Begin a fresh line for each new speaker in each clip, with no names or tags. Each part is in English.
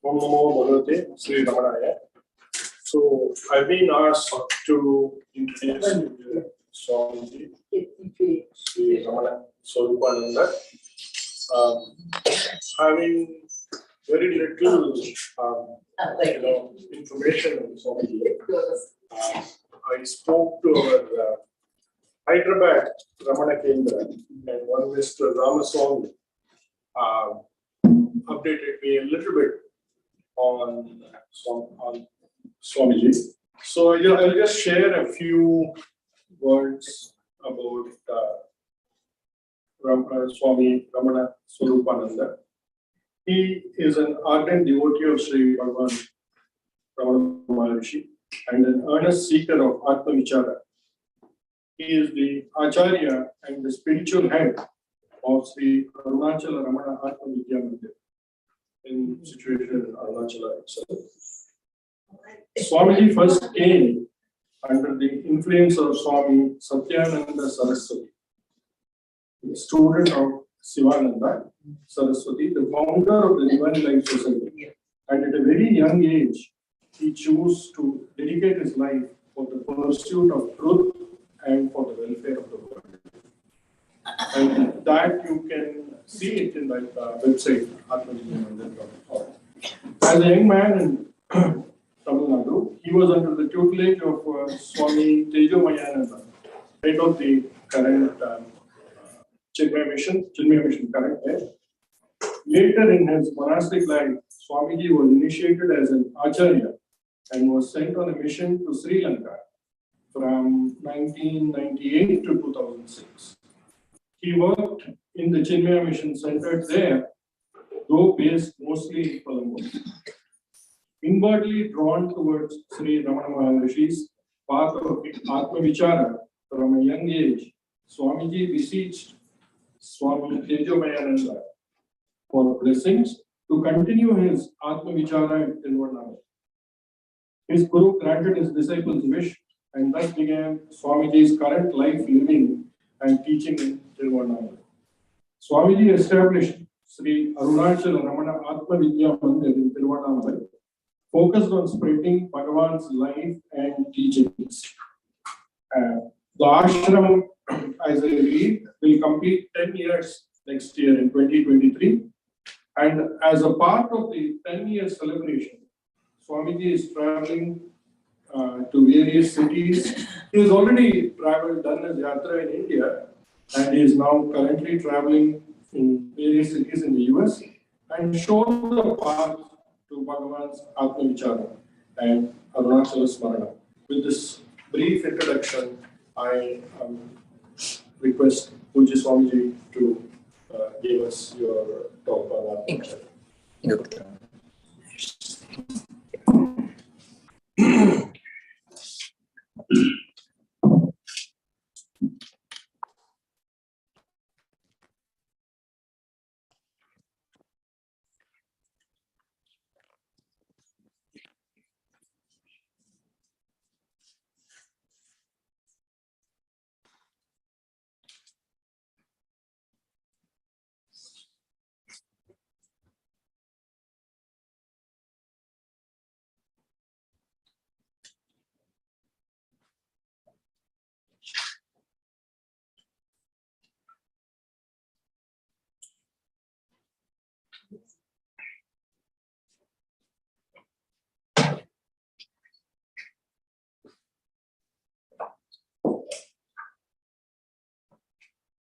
Om Namo Bhagavate Sri Ramanaya. So I've been asked to introduce Swami Sri Ramana Swaropananda. Having very little information on Swami. I spoke to our Hyderabad Ramana Kendra and one Mr. Ramaswamy updated me a little bit on Swamiji. So I'll just share a few words about Swami Ramana Swaropananda. He is an ardent devotee of Sri Bhagavan Ramana Maharishi and an earnest seeker of Atma Vichara. He is the Acharya and the spiritual head of Sri Arunachala Ramana Atma Vidya Mandir, situated in Arunachala itself. Swamiji first came under the influence of Swami Satyananda Saraswati, the student of Sivananda Saraswati, the founder of the Divine Life Society. And at a very young age, he chose to dedicate his life for the pursuit of truth and for the welfare of the world. And that you can see it in that website, atmavidyamandir.org. As a young man in Tamil Nadu, he was under the tutelage of Swami Tejomayananda, head of the current Chinmaya Mission current head. Later in his monastic life, Swamiji was initiated as an Acharya and was sent on a mission to Sri Lanka from 1998 to 2006. He worked in the Chinmaya Mission Center there, though based mostly in Colombo. Inwardly drawn towards Sri Ramana Maharishi's path of Atma Vichara from a young age, Swamiji beseeched Swami Tejomayananda for blessings to continue his Atma Vichara in Tiruvannamai. His Guru granted his disciples' wish, and thus began Swamiji's current life living and teaching in Tiruvannamai. Swamiji established Sri Arunachala Ramana Atma Vidya Mandir in Tiruvannamai, focused on spreading Bhagavan's life and teachings. The ashram, as I read, will complete 10 years next year in 2023. And as a part of the 10-year celebration, Swamiji is traveling to various cities. He has already traveled, done his yatra in India, and he is now currently traveling in various cities in the US and shown the path to Bhagavan's Atma Vichara and Arunachala Smarana. With this brief introduction, I request Puja Swamiji to give us your talk on Atma Vichara.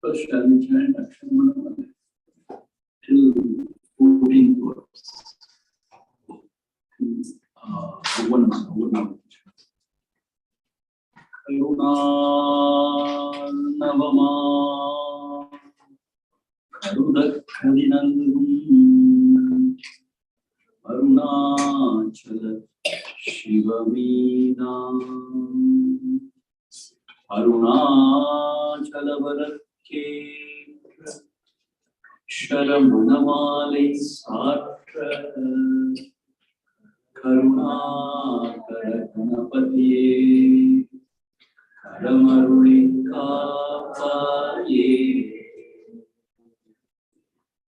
First, shall we chant Akshamana till 14 words? One. Karuna Navama Karudakadinandum Arunachala Shivamina Arunachala Varakhe Sharamanamale Satra Karunakara Ganapatiye Karamarulikapaye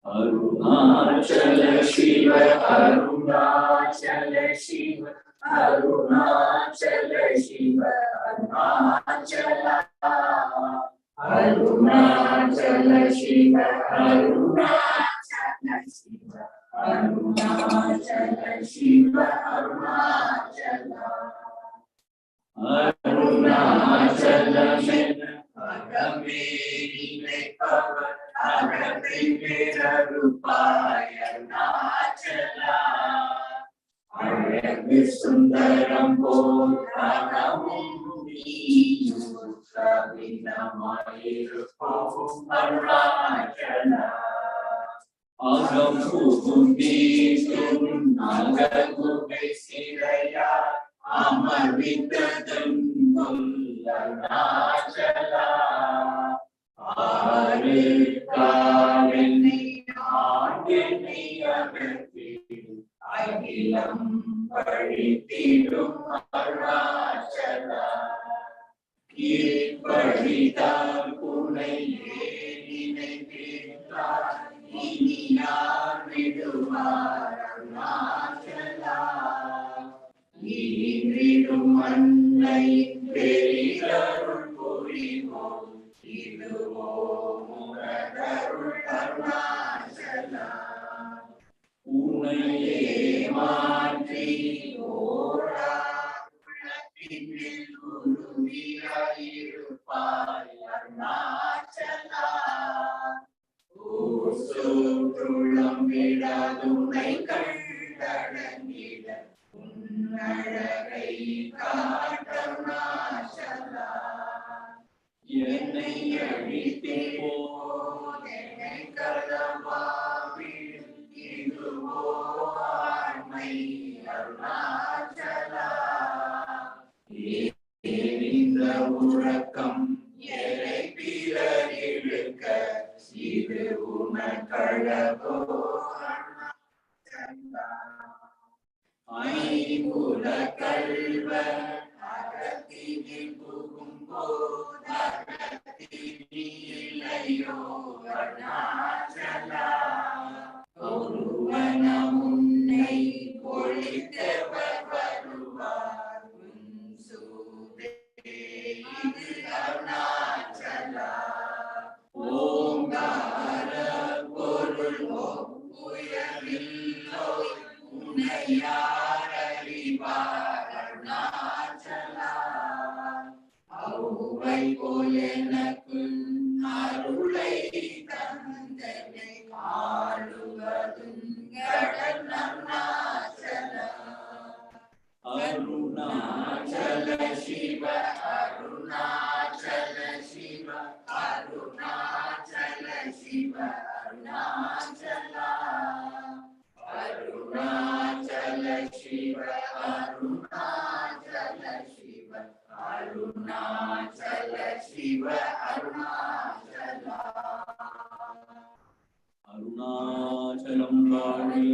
Arunachala Shiva Arunachala Shiva Arunachala Shiva Arunachala Arunachala Shiva Arunachala Shiva Arunachala Shiva Arunachala Arunachala Shiva Agamini Pava Agamira Rupaya Arunachala Sundaram Bodhanamum Savinamayiru Arunachala Agamubitum Nagagubesiraya Amarvitadum Arunachala Arikavini Agini Agati Agilam Paritidum Arunachala Kirparita Punaye Ninekita Iniya Vidumar Arunachala Idridum Annai Verigarul Purivum Iduvo Mugadarul Arunachala Unaye Mantri Ora Ulatinil Uruvira Irupai Arunachala Usutrulam Vidadunai Kandadangida Unnalagai Katarunachala Yenai Yadite Podai Kadavavil Iduvo Armai Arunachala Indra Urakam Yere Piragirka Sidu Unakalabo Arunachala Aimula Kalva Agatini Pugumbo Agatini Ilayo Arunachala Uruvana Munnai Politava Varuvar Unsude Idu Arunachala Omkara Porul Opuyavilloi Unayararivar Arunachala Auvai Polenakun Arulai Tandane Aluvadun Gadan Arunachala Shiva Arunachala.
Arunachalam வாழி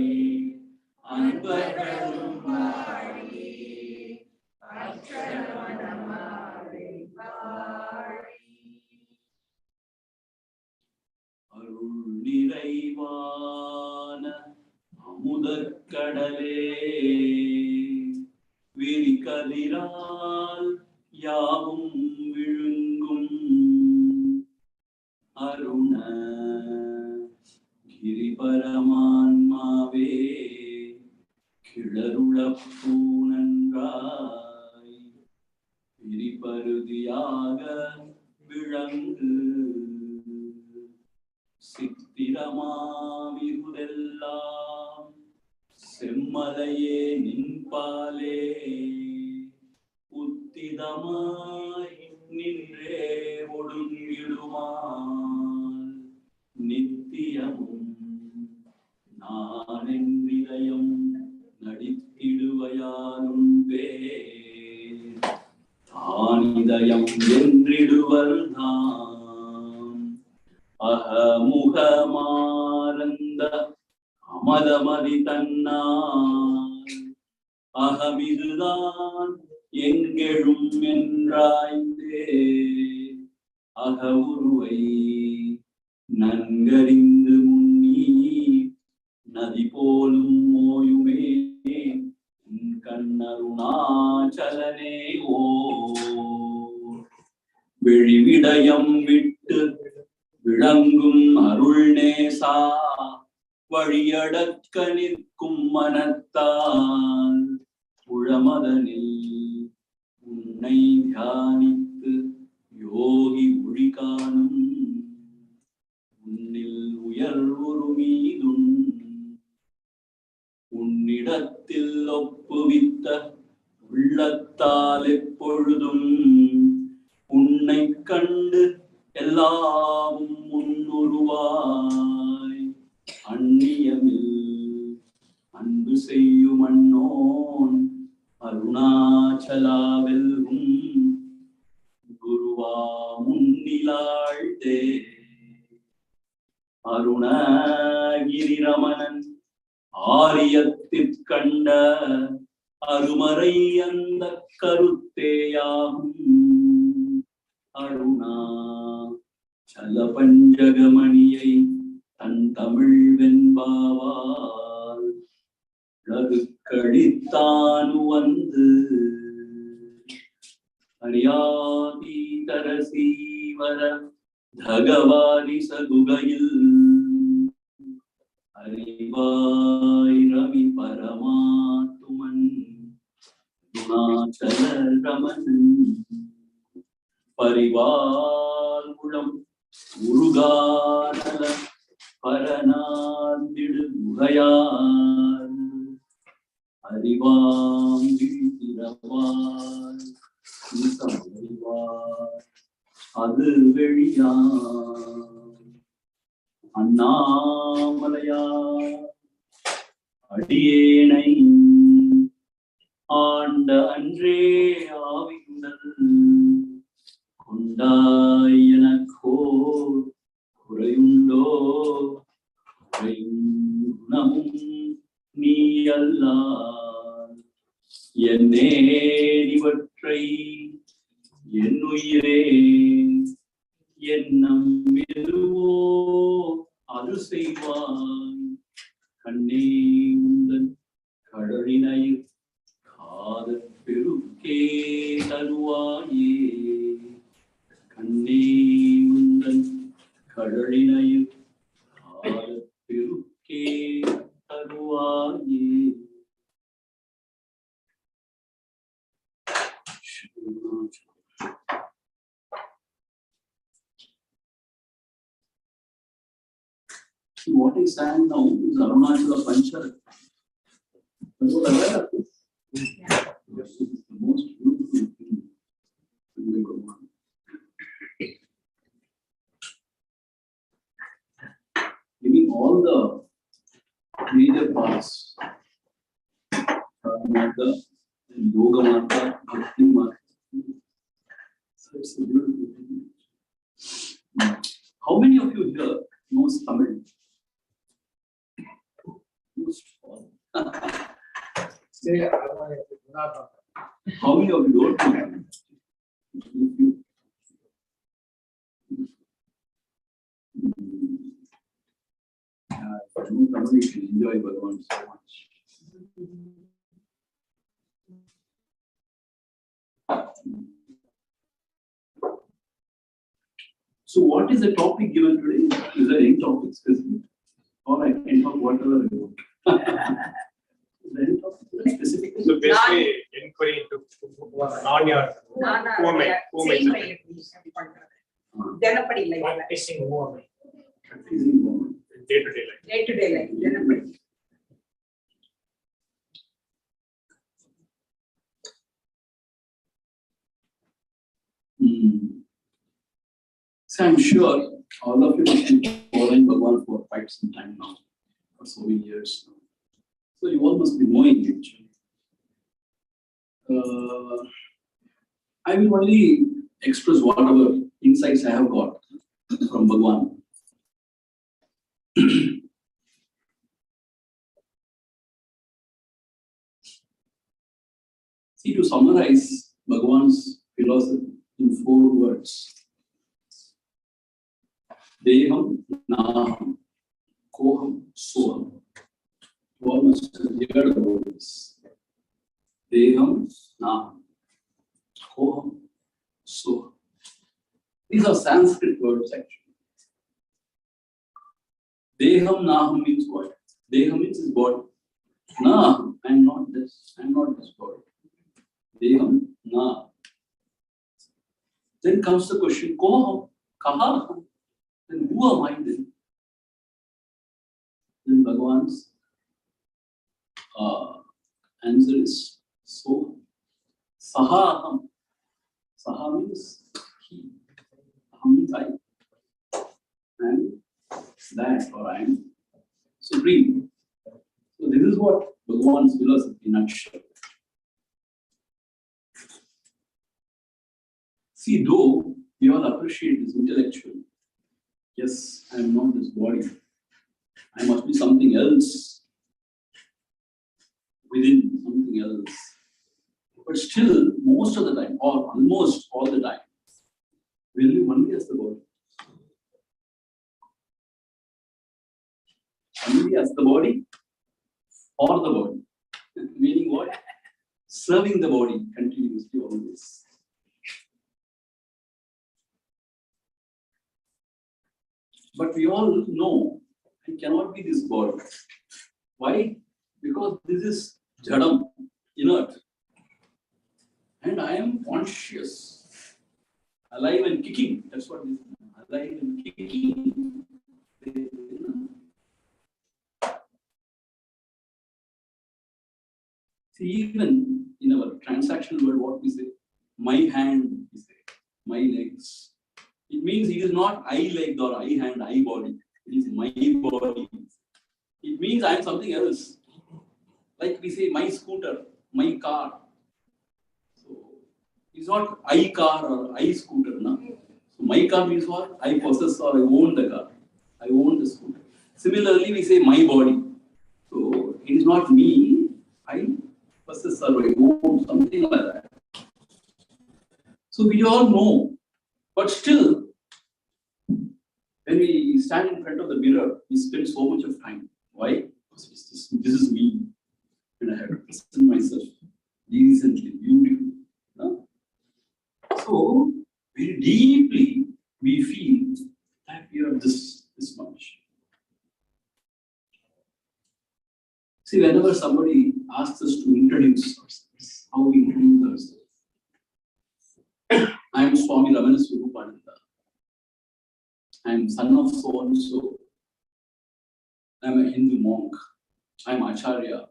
அன்பர்களும் வாழி, அச்சரமணமாலை வாழி.
அருள் நிறைவான அமுதக்கடலே விரிகதிரால் யாவும் விழுங்கும் அருண கிரிபரமான்மாவே கிளருளப்பூ நன்றாய் விரிபருதியாக விளங்கு சித்திரமாவிருதெல்லாம் செம்மலையே நின்பாலே உத்திதமாய் நின்றே ஒடுங்கிடுமால் நித்தியமும் நானென் விதயம் நடித்திடுவையாலும் பேர் தானிதயம் என்றிடுவர் தாம் அகமுகமானந்த அமலமதி தன்னார் அகமிதுதான் எங்கெழும் என்றாய்ந்தே அகவுருவை நன்கறிந்து முன்னி நதி போலும் மோயுமே உன் கண்ணருணாச்சலனே ஓ விழிவிடயம் விட்டு விளங்கும் அருள் நேசா வழியடக்க நிற்கும் மனத்தால் உளமதனில் உன்னை தியானித்து யோகி ஒளி காணும் உன்னில் உயர்வுரு மீதும் உன்னிடத்தில் ஒப்புவித்த உள்ளத்தால் எப்பொழுதும் உன்னை கண்டு எல்லாமும் முன்னுருவாய் அந்நியமில் அன்பு செய்யும் அன்னோன் அருணாச்சலாவெல்லும் குருவா முன்னிலாழ்தே அருணகிரி ரமணன் ஆரியத்திற்கண்ட அருமறை அந்த கருத்தேயாகும் அருணா சல பஞ்சகமணியை தன் தமிழ் வெண்பாவால் உலகு கழித்தானு வந்து ஹரியாதீதரசீவர பகவானி சகுகையில் அறிவாய் ரவி பரமாத்துமன் குணாச்சல ரமணன் பரிவால் குளம் உருகானல பரநாந்திடு முகையார் அறிவாம் விழித்திரவார் அது வெளியா அண்ணாமலையா அடியேனை ஆண்ட அன்றே ஆவியுடல் கொண்டாய் எனக்கோ குறையுண்டோ குறையும் குணமும் நீ அல்லால் என்னே இவற்றை என் உயிரே எண்ணம் எதுவோ அது செய்வாய் கண்ணே உந்தன் கடலினை காத பெருக்கே தருவாயே கண்ணே உந்தன் கடலினை காத பெருக்கே தருவாயே. What is sang now is Arunachala Panchara. Are you aware of this?
Yeah.
Yes, it's the most beautiful thing in the Bhagavan. Giving all the major parts, Marga, Yoga Marga, Bhakti Marga. So It's a beautiful thing. How many of you here knows Tamil? Most all. How many of you don't know Tamil? Few. If I know Tamil, you can enjoy Bhagavan so much. So what is the topic given today? Is there any topic specific? Or I can talk whatever I want. Is there any topic specific?
So basically, inquiry into non-your woman.
Janapadi life.
Practicing woman.
Practicing woman.
Day-to-day life.
Day-to-day life. Janapadi.
So I'm sure all of you must be following Bhagavan for quite some time now, for so many years now. So you all must be knowing it. I will only express whatever insights I have got from Bhagavan. See, to summarize Bhagavan's philosophy in 4 words. Deham, Naham, Koham, Soham. You all must have heard about this. Deham, Naham, Koham, Soham. These are Sanskrit words actually. Deham, Naham means what? Deham means his body. Naham, I am not this. I am not this body. Deham, Naham. Then comes the question, Koham, Kaha? Then who am I then? Then Bhagavan's answer is so. Saha aham. Saha means he. Aham means I. And that or I am supreme. So this is what Bhagavan's philosophy in a nutshell. See, though we all appreciate this intellectual, yes, I am not this body. I must be something else within, something else. But still, most of the time, or almost all the time, we live only as the body. Only as the body or the body. Meaning what? Serving the body continuously always. But we all know I cannot be this body. Why? Because this is jadam, inert. And I am conscious, alive and kicking. That's what this is. Alive and kicking. See, even in our transactional world, what we say, my hand, we say, my legs. It means it is not I leg or I hand, I body. It is my body. It means I am something else. Like we say, my scooter, my car. So it's not I car or I scooter. No? So my car means what? I possess or I own the car. I own the scooter. Similarly, we say my body. So it is not me. I possess or I own something like that. So we all know. But still, when we stand in front of the mirror, we spend so much of time. Why? Because this is me. And I have to present myself decently, beautifully. No? So, very deeply, we feel that we are this much. See, whenever somebody asks us to introduce ourselves, how we introduce ourselves. I am Swami Ramana Swaropananda. I am son of so and so. I am a Hindu monk. I am Acharya.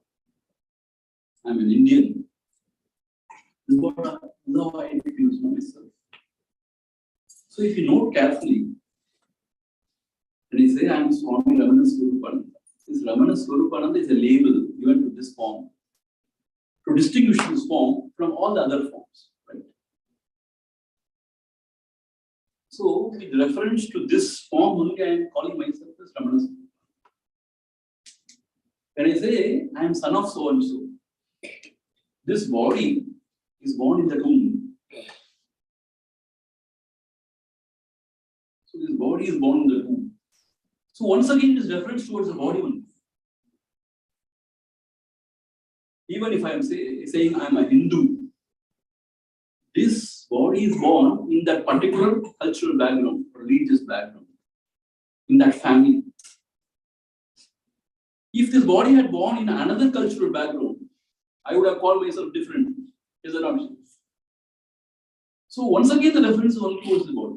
I am an Indian. This is how I introduce myself. So if you note carefully, when I say I am Swami Ramana Swaropananda, this Ramana Swaropananda is a label given to this form to distinguish this form from all the other forms. Right? So, with reference to this form, only I am calling myself as Ramana. When I say I am son of so and so, this body is born in the womb. So, this body is born in the womb. So, once again, it is reference towards the body only. Even if I am saying I am a Hindu, this body is born in that particular cultural background, religious background, in that family. If this body had born in another cultural background, I would have called myself different. Is that not so? So once again, the reference is only towards the body.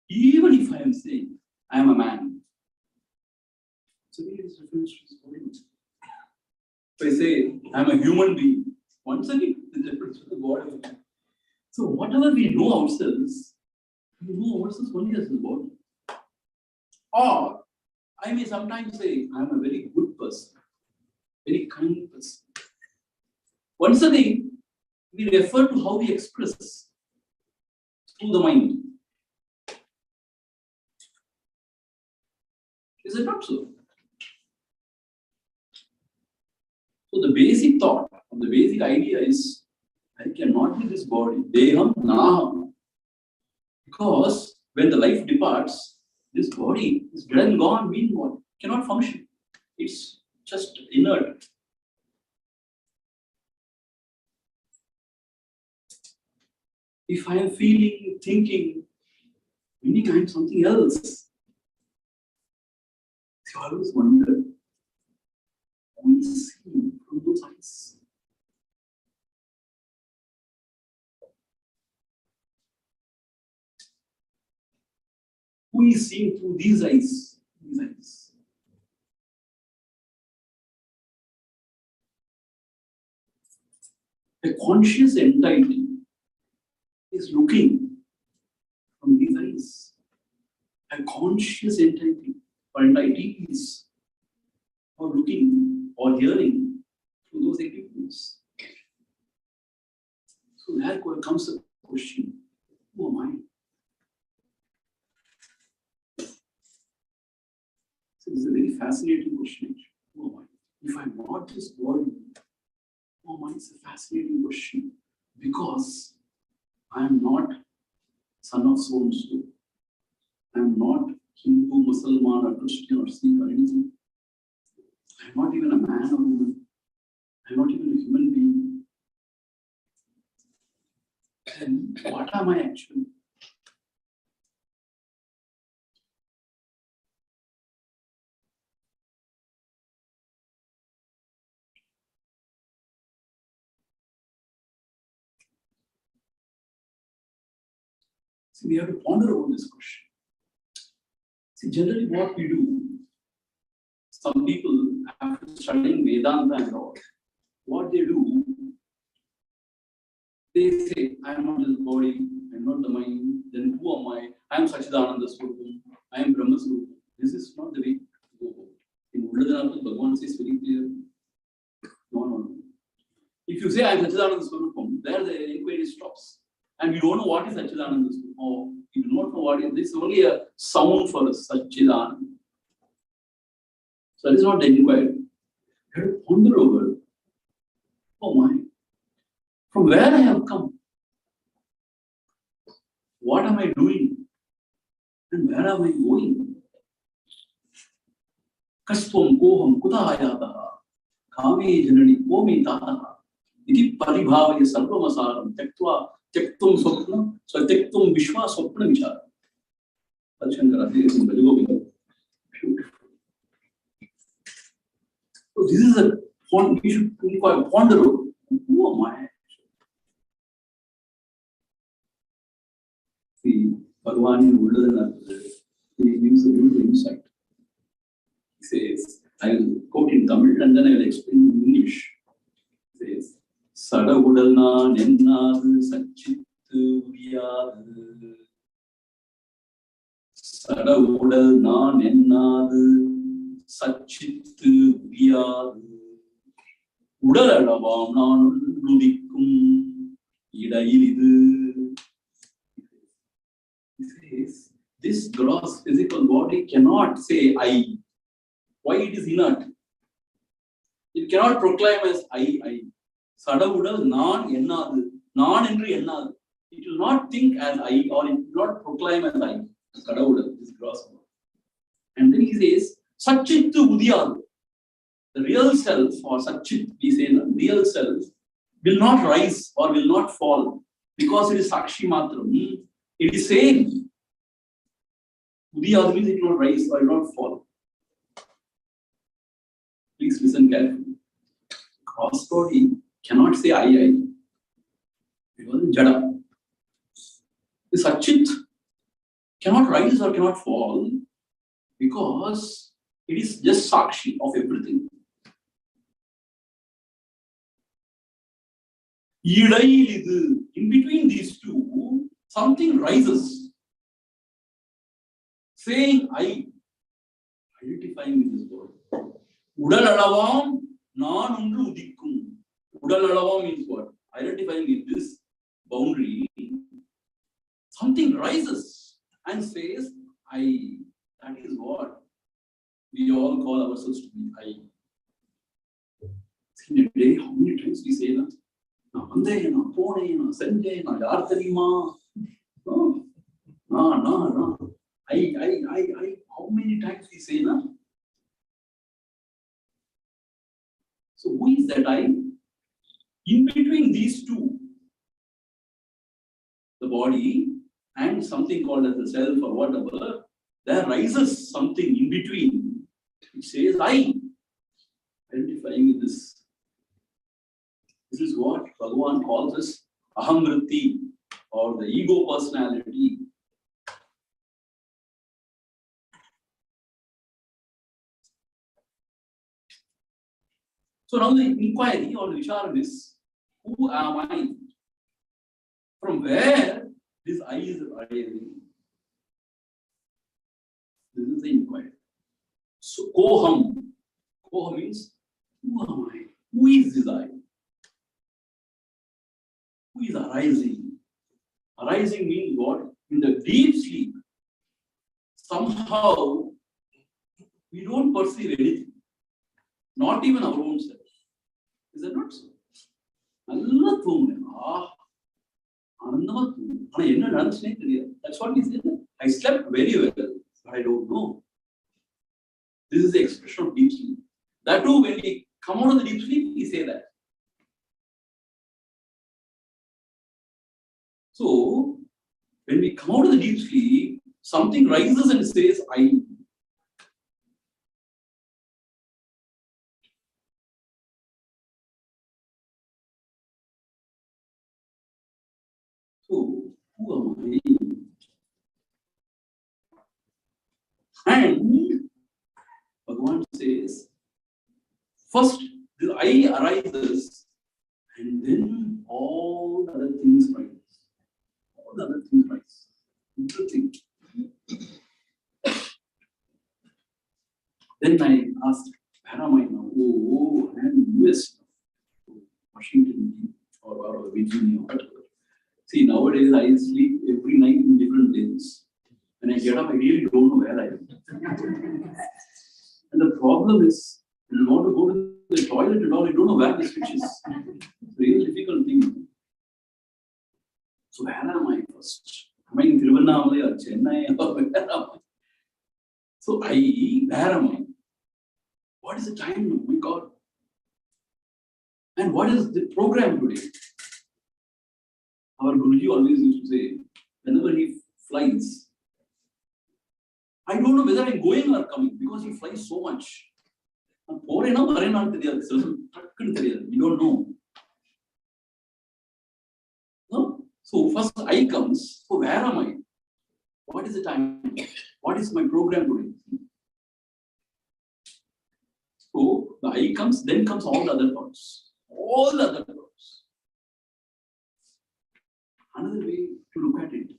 Even if I am saying I am a man, so it is reference to the body. If I say I am a human being, once again, it is reference to the body. So whatever we know ourselves, we know ourselves only as the body. Or I may sometimes say I am a very good person, very kind person. Once again, we refer to how we express through the mind. Is it not so? So the basic thought, or the basic idea is, I cannot be this body, deham naham. Because when the life departs, this body is dead and gone, mean what? Cannot function. It's just inert. If I am feeling, thinking, meaning I am something else. I always wonder, who is seeing from those eyes? Who is seeing through these eyes? These eyes. A conscious entity is looking from these eyes. A conscious entity or entities are looking or hearing through those equipments. So there comes a question, who am I? So this is a very fascinating question. Who am I? If I'm not this body, who am I? It's a fascinating question because I am not son of so and so. I am not Hindu, Muslim, or Christian, or Sikh, or anything. I am not even a man or woman. I am not even a human being. Then what am I actually? See, we have to ponder over this question. See, generally what we do, some people after studying Vedanta and all, what they do, they say, I am not this body, I am not the mind, then who am I? I am Sachidananda Swarupam, I am Brahma Swarupam. This is not the way to go about. In Ulladanatha, Bhagavan says very clear. No. If you say I am Sachidananda Swarupam, there the inquiry stops. And you don't know what is Sachidananda Swarupam. Or you do not know what is this, is only a sound for us, Sachidananda. So that is not the inquiry. You have to ponder over, oh my, from where I have come, what am I doing, and where am I going? Kastvam koham kuta ayataha, kame janani komi tataha, iti paribhavaya sarvamasaram, tektum swapna, so tektum vishwa swapna vichara. Shankara says in Bhagavan. Beautiful. So this is a point we should ponder over. Who am I? See, Bhagavan in Ulladanatha, he gives a beautiful insight. He says, I will quote in Tamil and then I will explain in English. He says, Sada udalna nennadu sachittu uriyadu. Sada udalna nennadu sachittu uriyadu. Udalalavam nanulludikum ida He says, this gross physical body cannot say I. Why it is inert? It cannot proclaim as I. Sadavudal nan ennadu. Nan endru ennadu. It will not think as I or it will not proclaim as I. Sadavudal, this gross body. And then he says, Satchittu Udiyadu. The real self or Satchit, we say the real self, will not rise or will not fall because it is Sakshi Matram. It is same. Udiyadu means it will not rise or will not fall. Please listen carefully. Cross body cannot say I. Because Jada. The Satchit cannot rise or cannot fall because it is just Sakshi of everything. In between these two, something rises, saying I, identifying with this word. Udal alavam nan undru udikkum. Udal alavam means what? Identifying with this boundary, something rises and says I. That is what we all call ourselves to be I. In a day, how many times we say that? Na vande, na pone, na sende, na yartharima. No. I. How many times we say that? So who is that I? In between these two, the body and something called as the self or whatever, there rises something in between. It says I. Identifying with this. This is what Bhagavan calls as ahamritti or the ego personality. So now the inquiry or the vicharam is, who am I? From where this I is arising? This is the inquiry. So koham. Koham means, who am I? Who is this I? Who is arising? Arising means what? In the deep sleep, somehow we don't perceive anything, not even our own self. Is that not so? That's what he said. I slept very well, but I don't know. This is the expression of deep sleep. That too, when we come out of the deep sleep, we say that. So, when we come out of the deep sleep, something rises and says, I. So, who am I? And Bhagavan says, first the I arises and then all the other things rise. All the other things rise. Interesting. Then I asked, where am I now? Oh, I am in US, Washington or Virginia, whatever. See, nowadays I sleep every night in different places. When I get up, I really don't know where I am. And the problem is, when you want to go to the toilet and all, you don't know where the switch is. It's a real difficult thing. So where am I first? Am I in Tiruvannamalai or Chennai or where am I? So where am I? What is the time now? My God. And what is the program today? Our Guruji always used to say, whenever he flies, I don't know whether I'm going or coming because he flies so much. We don't know. No? So first I comes, so where am I? What is the time? What is my program today? So the I comes, then comes all the other thoughts. All the other thoughts. Another way to look at it.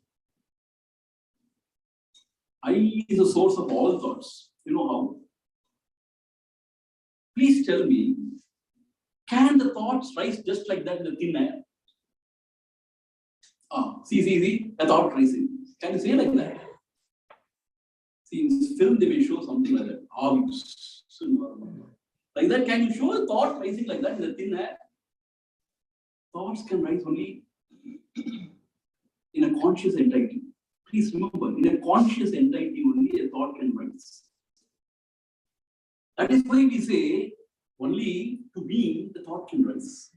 I is the source of all thoughts. You know how? Please tell me, can the thoughts rise just like that in the thin air? See, a thought rising. Can you say like that? See, in film they may show something like that. Obvious. Like that, can you show a thought rising like that in the thin air? Thoughts can rise only in a conscious entity. Please remember, in a conscious entity only a thought can rise. That is why we say, only to me the thought can rise.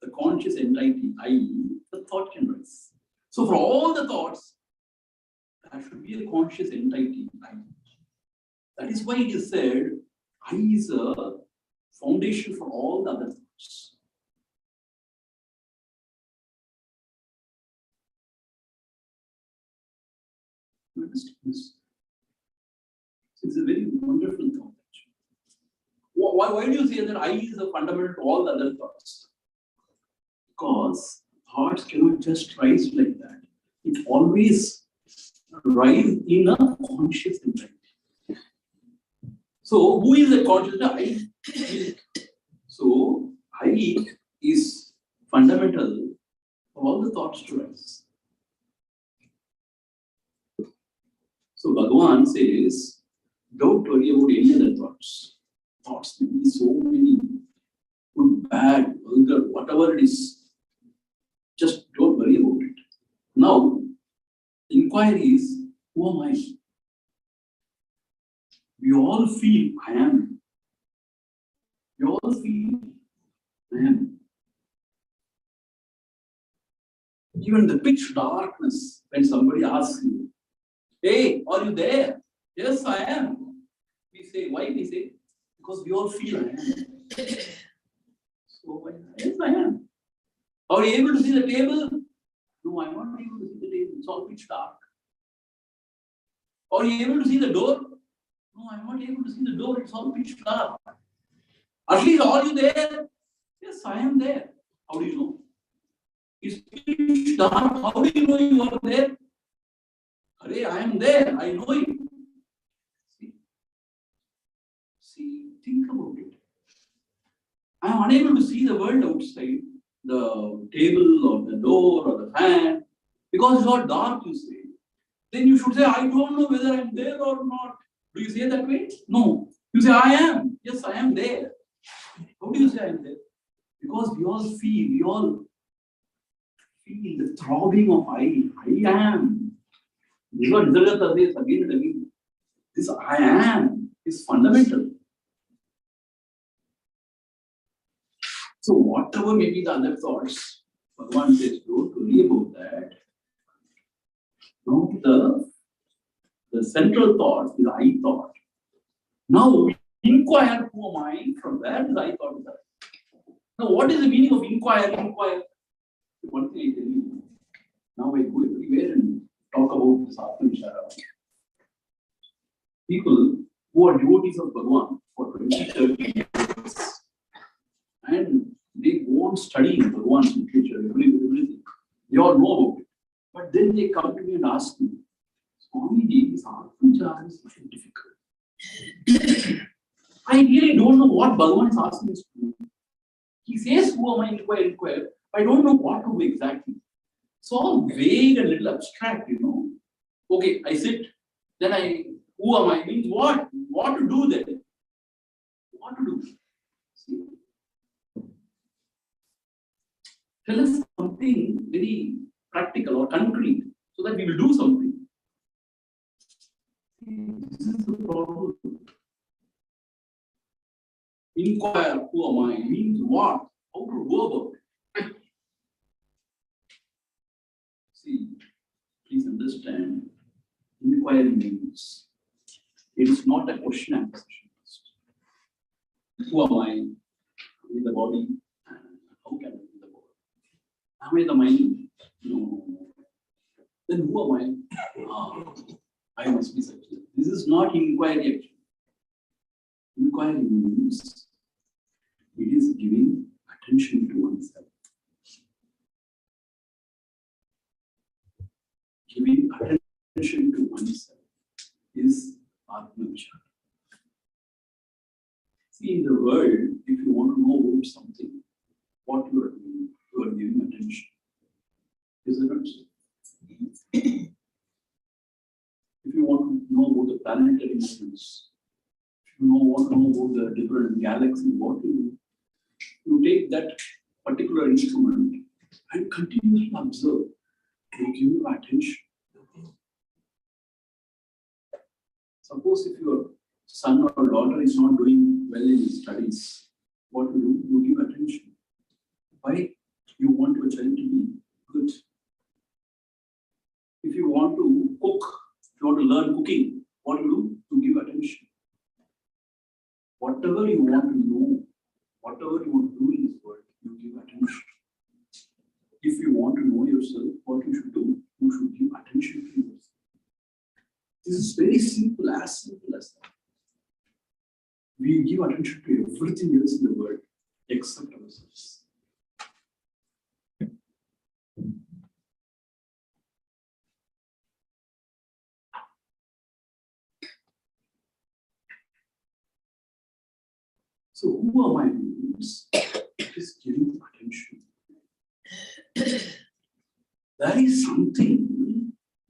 The conscious entity, i.e., the thought can rise. So for all the thoughts, there should be a conscious entity, I. That is why it is said, I is a foundation for all the other thoughts. You understand this? It's a very wonderful thought. Why do you say that I is a fundamental to all the other thoughts? Because thoughts cannot just rise like that. It always rise in a conscious entity. So, who is the conscious? I. So, I is fundamental for all the thoughts to rise. So, Bhagavan says, don't worry about any other thoughts. Thoughts may be so many, good, bad, vulgar, whatever it is. Just don't worry about it. Now, inquiry is, who am I? We all feel, I am. We all feel, I am. Even the pitch darkness, when somebody asks you, hey, are you there? Yes, I am. We say, why? We say, because we all feel I am. So, yes, I am. Are you able to see the table? No, I'm not able to see the table. It's all pitch dark. Are you able to see the door? No, I'm not able to see the door. It's all pitch dark. At least, are you there? Yes, I am there. How do you know? It's pitch dark. How do you know you are there? Arey, I am there. I know you. See, think about it. I am unable to see the world outside, the table or the door or the fan, because it's all dark, you say. Then you should say, I don't know whether I'm there or not. Do you say that way? No. You say, I am. Yes, I am there. How do you say I am there? Because we all feel the throbbing of I am. This is what Nisargadatta says again and again. This I am is fundamental. So whatever may be the other thoughts, Bhagavan says, don't worry about that. Now the central thought is I thought. Now we inquire, who am I? From where is I thought? Now what is the meaning of inquire? One thing I tell you. Now I go everywhere and talk about this Atma-Vichara. People who are devotees of Bhagavan for 20-30 years and they go on studying Bhagavan's literature, everything. They all know about it. But then they come to me and ask me, Swami, this Atma-Vichara is very difficult. I really don't know what Bhagavan is asking us to do. He says, who am I? Inquire. I don't know what to do exactly. It's all vague and little abstract, Okay, I sit, then who am I? Means what? What to do then? What to do? See? Tell us something very practical or concrete so that we will do something. This is the problem. Inquire, who am I? Means what? How to go about it? See, please understand, inquiry means it is not a question and answer. Who am I? In the body? How can I be the body? Am I the mind? No. Then who am I? I must be such. This is not inquiry actually. Inquiry means it is giving attention to oneself. Giving attention to oneself is Atma-Vichara. See, in the world, if you want to know about something, what you are doing, you are giving attention. Is it not so? If you want to know about the planetary movements, if you want to know about the different galaxies, what you do, you take that particular instrument and continuously observe. You give your attention. Suppose if your son or daughter is not doing well in his studies, what you do? You give attention. Why? You want your child to be good. If you want to cook, if you want to learn cooking, what you do? You give attention. Whatever you want to know, whatever you want to do in this world, you give attention. If you want to know yourself, what you should do? You should give attention to yourself. This is very simple as that. We give attention to everything else in the world except ourselves. So who are my means? Just giving attention. There is something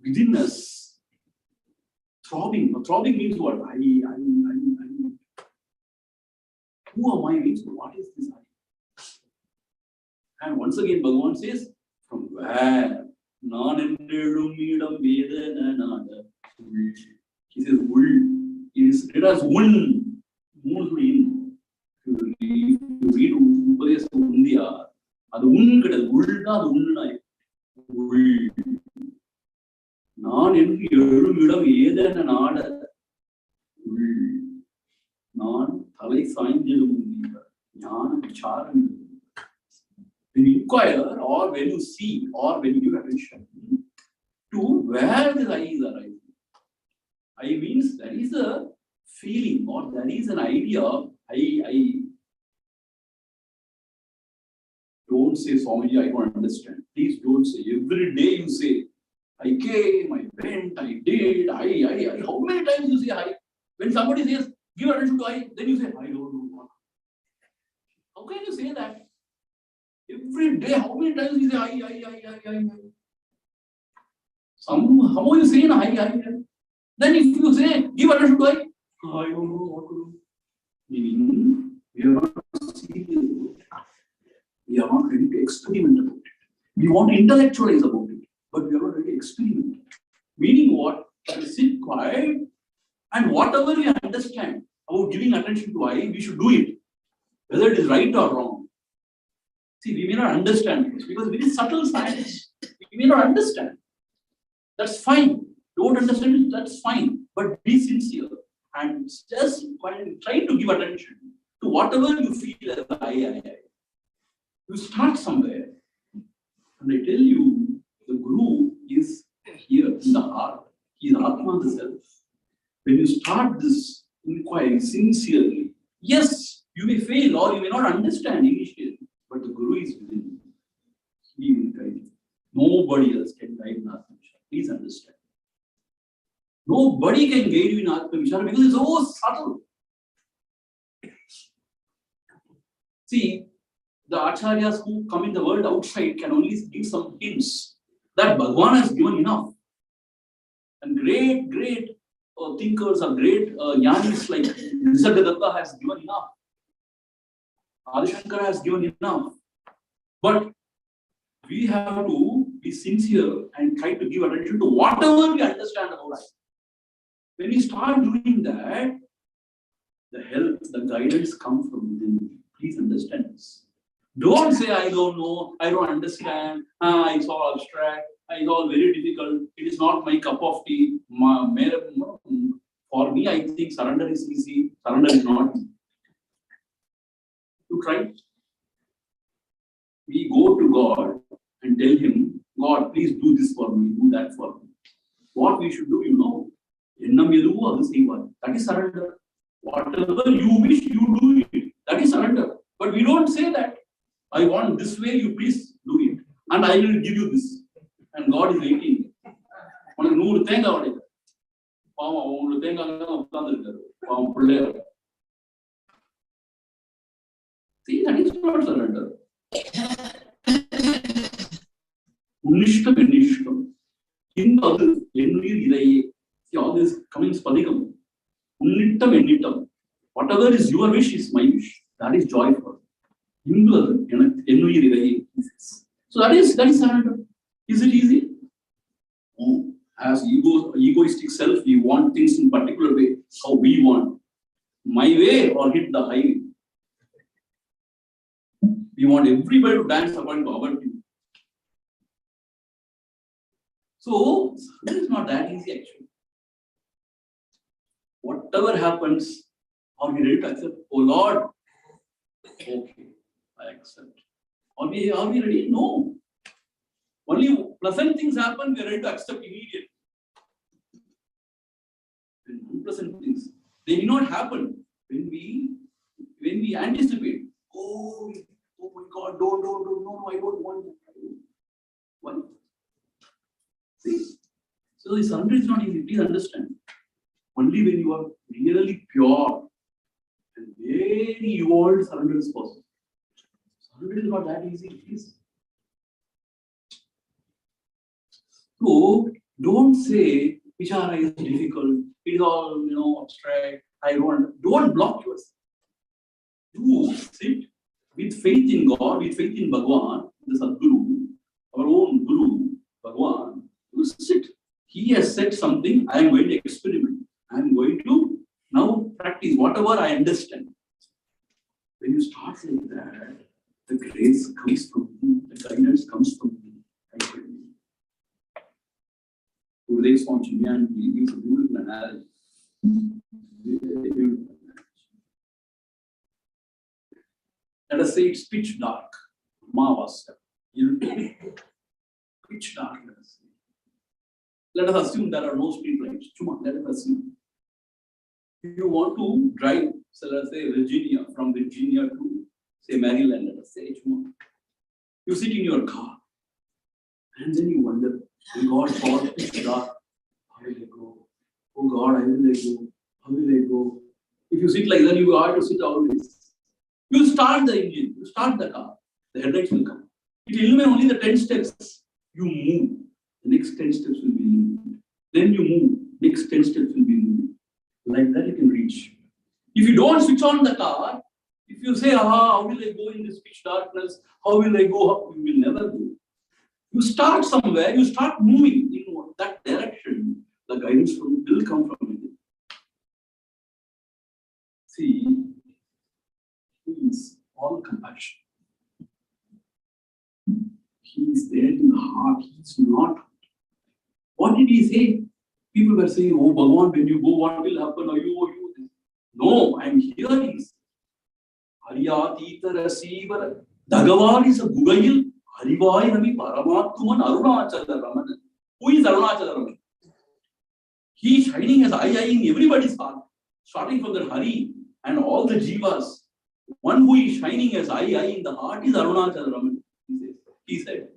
within us throbbing. Throbbing means what? I. Who am I means what is this I? And once again, Bhagavan says, from where? He says, it is written as un. If you read Upadesa Undiya, அது உண்கிறது உள்னா அது உண்மை உள் நான் என்று எழும் இடம் ஏதென நாட உள் நான் தலை சாய்ந்திடும் ஞான விசாரம். When you inquire or when you see or when you give attention to where the I is arising. I means there is a feeling or there is an idea. I don't say, Swamiji, I don't understand. Please don't say. Every day you say, I came, I went, I did, I. How many times you say I? When somebody says, give attention to I, then you say, I don't know. How can you say that? Every day, how many times you say, I. Somehow you say, I. Then if you say, give attention to I don't know what to do. Meaning, we are not serious. We are not ready to experiment about it. We want to intellectualize about it, but we are not ready to experiment. Meaning what? We sit quiet and whatever we understand about giving attention to I, we should do it. Whether it is right or wrong. See, we may not understand this because it is subtle science. We may not understand. That's fine. Don't understand it, that's fine. But be sincere and just try to give attention to whatever you feel as I. You start somewhere. And I tell you, the Guru is here in the heart. He is Atma, the self. When you start this inquiry sincerely, yes, you may fail or you may not understand initially, but the Guru is within you. He will guide you. Nobody else can guide in Atma Vishara. Please understand. Nobody can guide you in Atma Vishara because it's so subtle. See, the acharyas who come in the world outside can only give some hints that Bhagavan has given enough. And great thinkers or great jnanis like Nisargadatta has given enough. Adi Shankara has given enough. But we have to be sincere and try to give attention to whatever we understand about life. When we start doing that, the help, the guidance comes from within. Please understand this. Don't say, I don't know, I don't understand, it's all abstract, it's all very difficult, it is not my cup of tea. For me, I think surrender is easy, surrender is not easy. You try. We go to God and tell Him, God, please do this for me, do that for me. What we should do, you know, that is surrender. Whatever you wish, you do it. That is surrender. But we don't say that. I want this way, you please do it. And I will give you this. And God is waiting. See, that is not surrender. Unishtam and Nishtam. See all this coming spadikam. Unnittam ennittam. Whatever is your wish is my wish. That is joyful. So that is surrender. Is it easy? No. As egoistic self, we want things in particular way, how we want. My way or hit the highway. We want everybody to dance according to our view. So that is not that easy actually. Whatever happens, are we ready to accept? Oh Lord, okay, I accept. Are we ready? No. Only pleasant things happen, we are ready to accept immediately. When unpleasant things, they may not happen when we anticipate. Oh my God, don't, no, I don't want that. Why? See? So the surrender is not easy, please understand. Only when you are really pure and very evolved, surrender is possible. Surrender is not that easy, please. So don't say Vichara is difficult, it is all abstract. Don't block yourself. You sit with faith in God, with faith in Bhagavan, the Sadguru, our own Guru, Bhagavan. You sit. He has said something, I am going to experiment. I am going to now practice whatever I understand. When you start like that, the grace comes from you, the guidance comes from you. Gurudev Swami gives a beautiful analogy. Let us say it's pitch dark. Amavasya. Pitch dark, let us say. Let us assume there are no street lights. Let us assume. You want to drive, so let us say Virginia, from Virginia to say Maryland, let us say. You sit in your car and then you wonder, when God falls pitch dark, how will I go? Oh God, how will I go? How will I go? If you sit like that, you have to sit always. You start the engine, you start the car, the headlights will come. It will illuminate only the 10 steps. You move, the next 10 steps will be illuminated. Then you move, next 10 steps will be illuminated. Like that you can reach. If you don't switch on the car, if you say, how will I go in this pitch darkness? How will I go? You will never go. You start somewhere, you start moving in that direction, the guidance will come from within. See, he is all compassion. He is there in the heart, he is not. What did he say? People were saying, oh Bhagavan, when you go, what will happen? Are you? No, I am here. Hariyatita Rasiva. Bhagavan is a Gugayil. Harivai Nami Paramatman Arunachala Ramana. Who is Arunachala Ramana? He is shining as I in everybody's heart, starting from the Hari and all the Jivas. One who is shining as I in the heart is Arunachala Ramana. He said.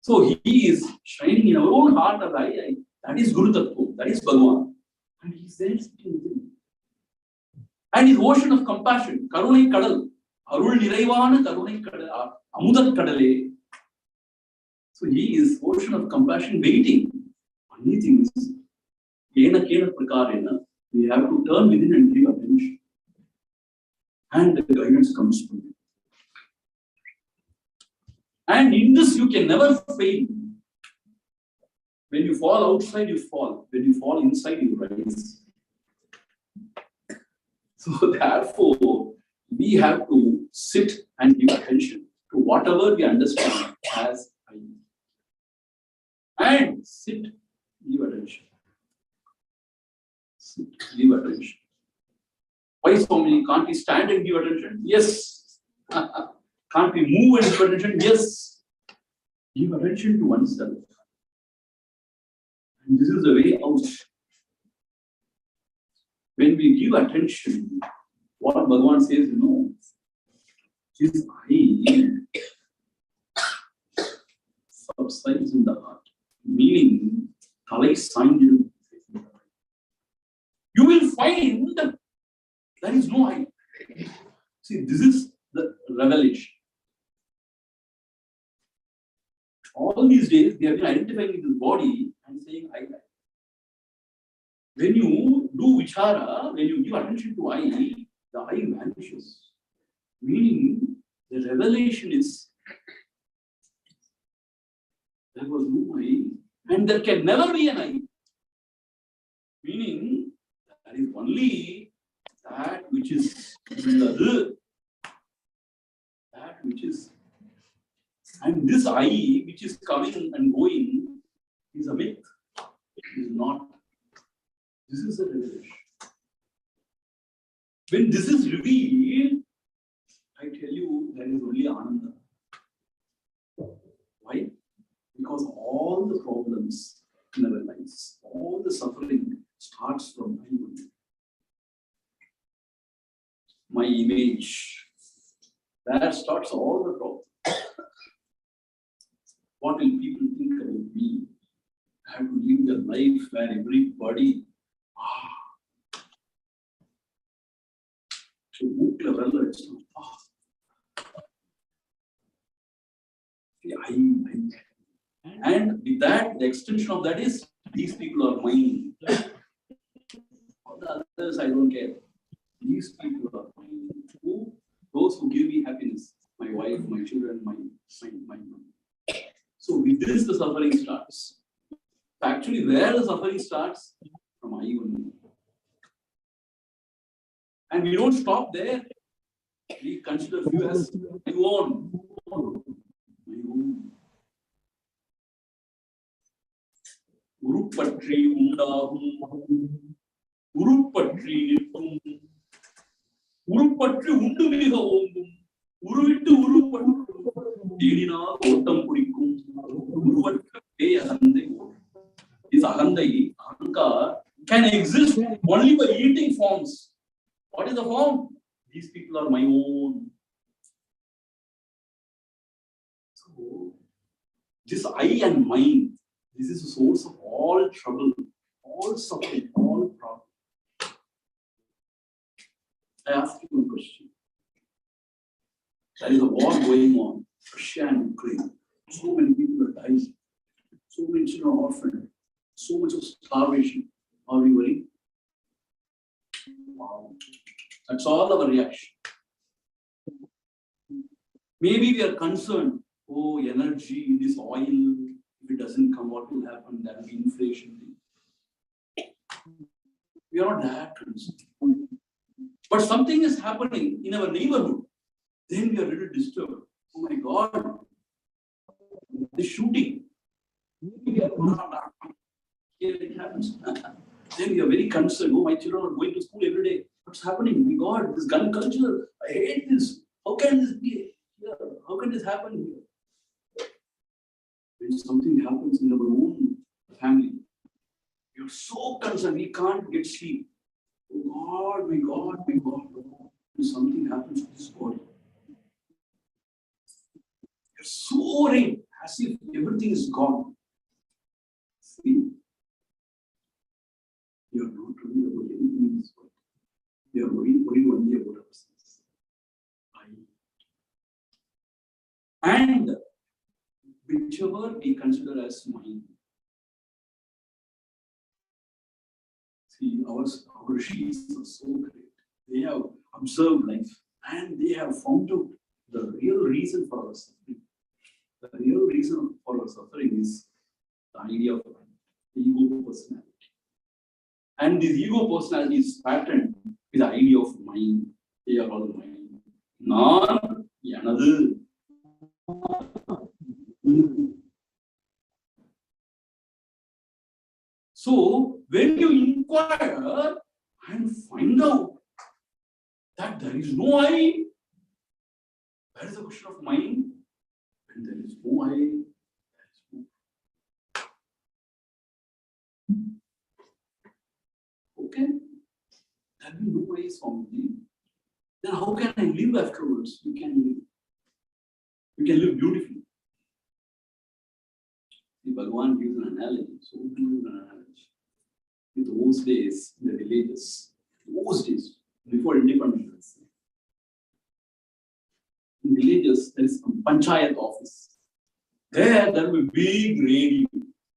So he is shining in our own heart as I. That is Guru Tattva. That is Bhagavan. And he is there sitting within. And his ocean of compassion, Karunai Kadal, Arul Niraivana Karunai Kadal, Amudat Kadale. So he is ocean of compassion waiting. Only thing is, Kena Prakarena, we have to turn within and give attention. And the guidance comes from it. And in this you can never fail. When you fall outside, you fall. When you fall inside, you rise. So therefore, we have to sit and give attention to whatever we understand as I. And sit, give attention. Sit, give attention. Why so many? Can't we stand and give attention? Yes. Can't we move and give attention? Yes. Give attention to oneself. And this is the way out. When we give attention, what Bhagavan says, his I subsides in the heart. Meaning, you will find there is no I. See, this is the revelation. All these days, they have been identifying with this body and saying, I. When you do vichara, when you give attention to I, the I vanishes. Meaning, the revelation is there was no I, and there can never be an I. Meaning, there is only that which is the that which is, and this I which is coming and going is a myth. It is not. This is a revelation. When this is revealed, I tell you, there is only Ananda. Why? Because all the problems in our lives, all the suffering starts from my only. My image. There starts all the problems. What will people think about me? I have to live a life where everybody. So, it's not. And with that, the extension of that is these people are mine. All the others, I don't care. These people are mine. Who? Those who give me happiness. My wife, my children, my mom. So with this, the suffering starts. Actually, where the suffering starts? From I only. And we don't stop there. We consider few as my own. My own. Guru Patri Undahum. Guru Patri Nittum. Guru Patri Undumiga Omum. Uruvittu Uru Patru. Dedina Otam Purikum. Guru Patri Ahandai. This Ahandai, Ahankar, can exist only by eating forms. What is the form? These people are my own. So, this I and mine, this is the source of all trouble, all suffering, all problems. I ask you one question. There is a war going on, Russia and Ukraine. So many people are dying. So many children are orphaned. So much of starvation. Are we worried? Wow. That's all our reaction. Maybe we are concerned, oh, energy in this oil, if it doesn't come, what will happen? There will be inflation. We are not that concerned. But something is happening in our neighborhood. Then we are a little disturbed. Oh my God, the shooting. Here it happens. Then we are very concerned. Oh, my children are going to school every day. What's happening? My God, this gun culture. I hate this. How can this be here? How can this happen here? When something happens in our own family, we are so concerned. We can't get sleep. Oh God, my God, my God. When something happens to this body, you're so worried as if everything is gone. See? You are not worried about anything in this world. You are worried only about ourselves. And whichever we consider as mine. See, our rishis are so great. They have observed life and they have found out the real reason for our suffering. The real reason for our suffering is the idea of the ego personality. And this ego personality is patterned with the idea of mind. They are all mind. Nan, yanadu. So, when you inquire and find out that there is no I, that is the question of mind. When there is no I, there is no. Okay? There will be no I, Swami. Then how can I live afterwards? You can live. You can live beautifully. See, Bhagavan gives an analogy, so beautiful an analogy. In those days, in the villages, those days, before independence, in villages, there is a panchayat office. There will be big radio.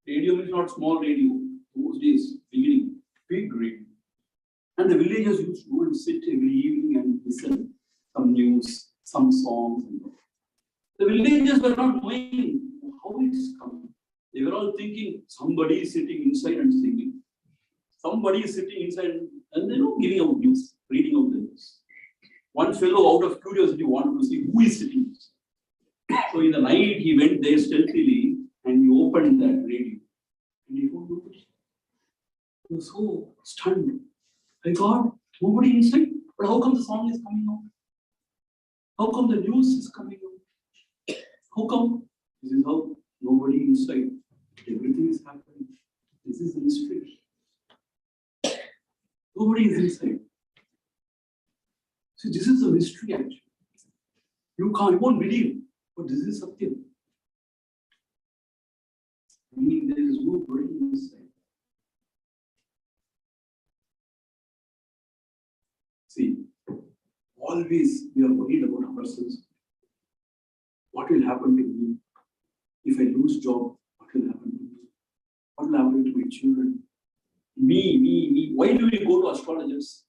Radio is not small radio. Those days, beginning, big radio. And the villagers used to go and sit every evening and listen some news, some songs. And all. The villagers were not knowing how it's coming. They were all thinking somebody is sitting inside and singing. Somebody is sitting inside and giving out news, reading out the news. One fellow, out of curiosity, wanted to see who is sitting. So in the night, he went there stealthily and he opened that radio. And he found nobody. He was so stunned. My God, nobody inside? But how come the song is coming out? How come the news is coming out? How come? This is how nobody inside. Everything is happening. This is the mystery. Nobody is inside. See, this is the mystery actually. You won't believe, but this is Satyam. Meaning there is no brain inside. See, always we are worried about ourselves. What will happen to me? If I lose job, what will happen to me? What will happen to my children? Me. Why do we go to astrologers?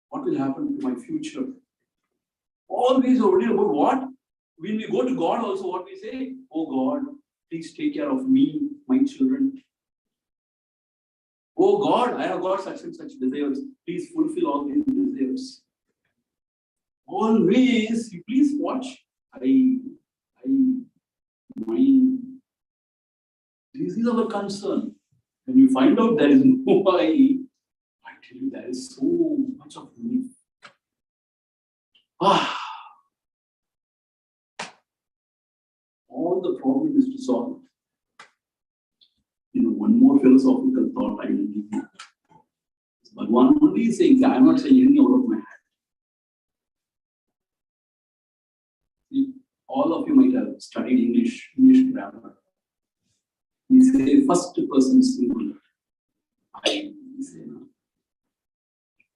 What will happen to my future? Always worried about what? When we go to God also, what we say? Oh God, please take care of me, my children. Oh God, I have got such and such desires. Please fulfill all these desires. Always, you please watch. Mind. This is our concern. When you find out there is no I tell you there is so much of relief. All the problem is to solve. One more philosophical thought I will give you. Bhagavan only is saying, I am not saying anything out of my head. See, all of you might have studied English grammar. He say first person singular. I say no.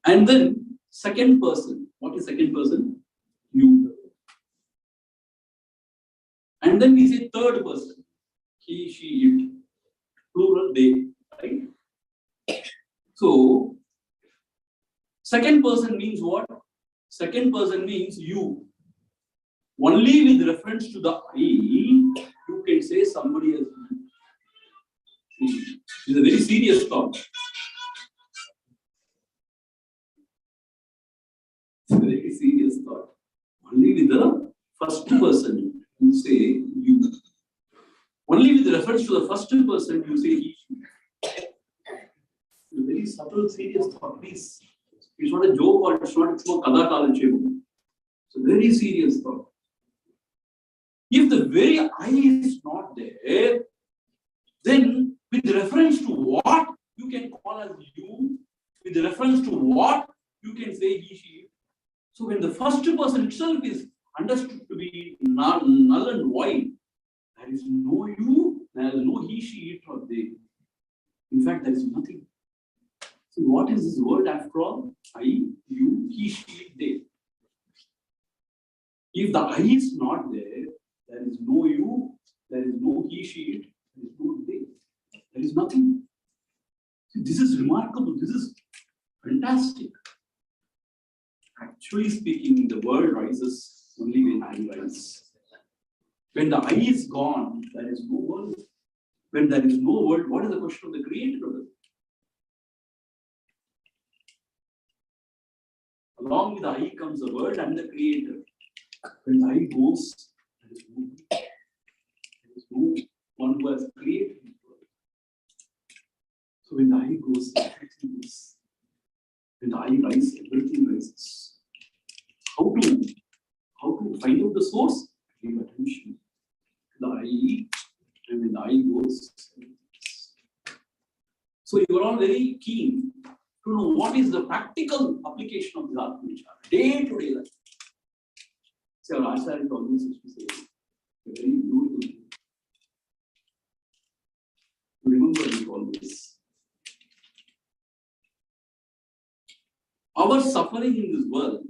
And then second person. What is second person? You. And then we say third person. He, she, it. Plural, they. Right? So, second person means what? Second person means you. Only with reference to the I, you can say somebody else. This is a very serious thought. It's a very serious thought. Only with the first person, you say you. Only with reference to the first person, you say he. It's a very subtle, serious thought. Please. It's not a joke or it's not a kada kalanchevu. It's a very serious thought. If the very I is not there, then with reference to what you can call as you, with reference to what you can say he, she. So when the first person itself is understood to be null and void, there is no you, there is no he, she, it, or they. In fact, there is nothing. So what is this word after all? I, you, he, she, it, they. If the I is not there, there is no you, there is no he, she, it, there is no they. There is nothing. See, this is remarkable. This is fantastic. Actually speaking, the world rises only when I rise. When the I is gone, there is no world. When there is no world, what is the question of the creator of it? Along with the I comes the world and the creator. When the I goes, there is no one who has created the world. So when the I goes, everything goes. When the I rises, everything rises. How to find out the source? Give attention. The I, and when the I goes. So you are all very keen to know what is the practical application of the Atma Vichara, day-to-day life. So our Acharya always used to say, a very beautiful thing. Remember it always. Our suffering in this world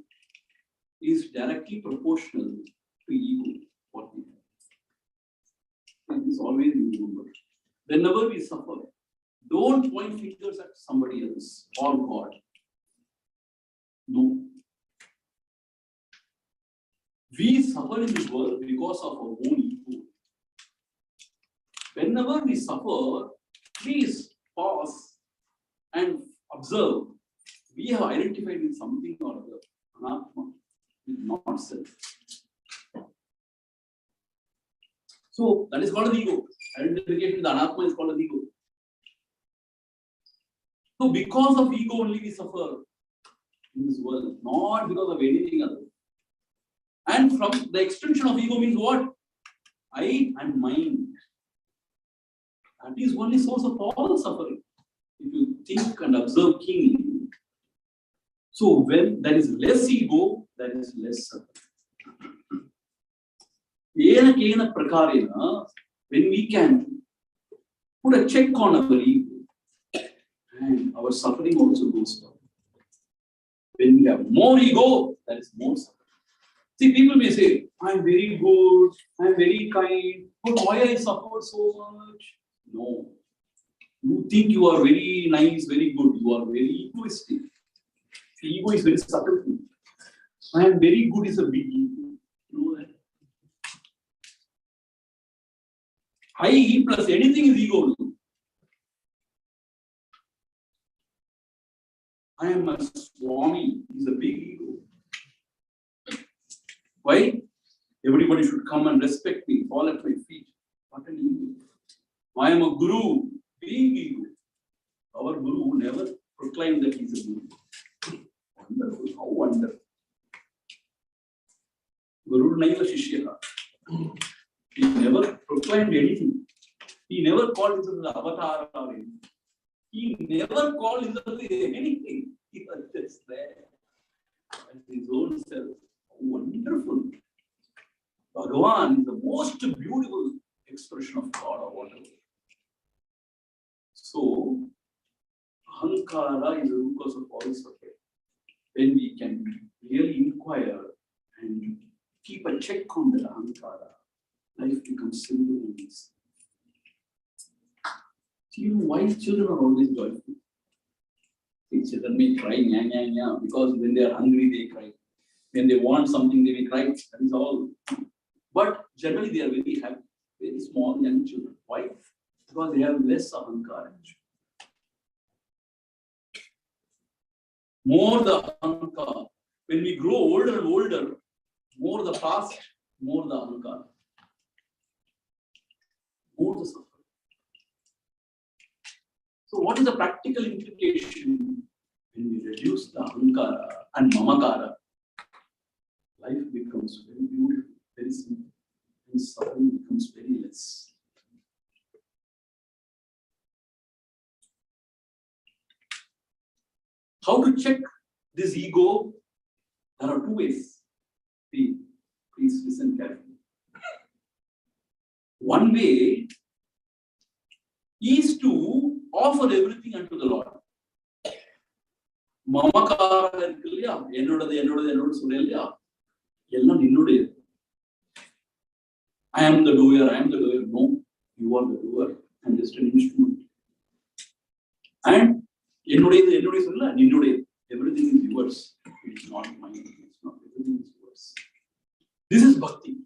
is directly proportional to ego, what we have. This always you remember. Whenever we suffer, don't point fingers at somebody else or God. No. We suffer in this world because of our own ego. Whenever we suffer, please pause and observe. We have identified with something or other. Anatma is not self. So that is called the ego. Identification with the Anatma is called the ego. So because of ego only we suffer in this world, not because of anything else. And from the extension of ego means what? I and mine. That is only source of all suffering. If you think and observe keenly. So when there is less ego, there is less suffering. Yena kena prakarena, when we can put a check on our ego, and our suffering also goes down. When we have more ego, there is more suffering. See, people may say, I'm very good, I'm very kind, but why I suffer so much? No. You think you are very nice, very good, you are very egoistic. The ego is very subtle. I am very good is a big ego. You know that? I plus anything is ego. I am a Swami is a big ego. Why? Everybody should come and respect me, fall at my feet. What an ego. I am a guru, big ego. Our guru never proclaimed that he is a guru. Wonderful, how wonderful. Guru Naiva Shishya. He never proclaimed anything. He never called himself the avatar or anything. He never called himself anything. He was just there as his own self. Wonderful. Bhagavan is the most beautiful expression of God or whatever. So, Ahankara is the root cause of all suffering. When we can really inquire and keep a check on that Ahankara, life becomes simple and easy. Do you know why children are always joyful? Children may cry, because when they are hungry, they cry. When they want something, they may cry. That is all. But generally, they are very happy, very small young children. Why? Because they have less ahankara. More the ahankara. When we grow older and older, more the past, more the ahankara. More the suffering. So what is the practical implication when we reduce the ahankara and mamakara? Life becomes very beautiful, very simple, and suffering becomes very less. How to check this ego? There are two ways. Please listen carefully. One way is to offer everything unto the Lord. Mamakara irukilla, ennodu sollilla. I am the doer. No, you are the doer. I am just an instrument. And everything is yours. It is not mine. It's not everything is yours. This is bhakti.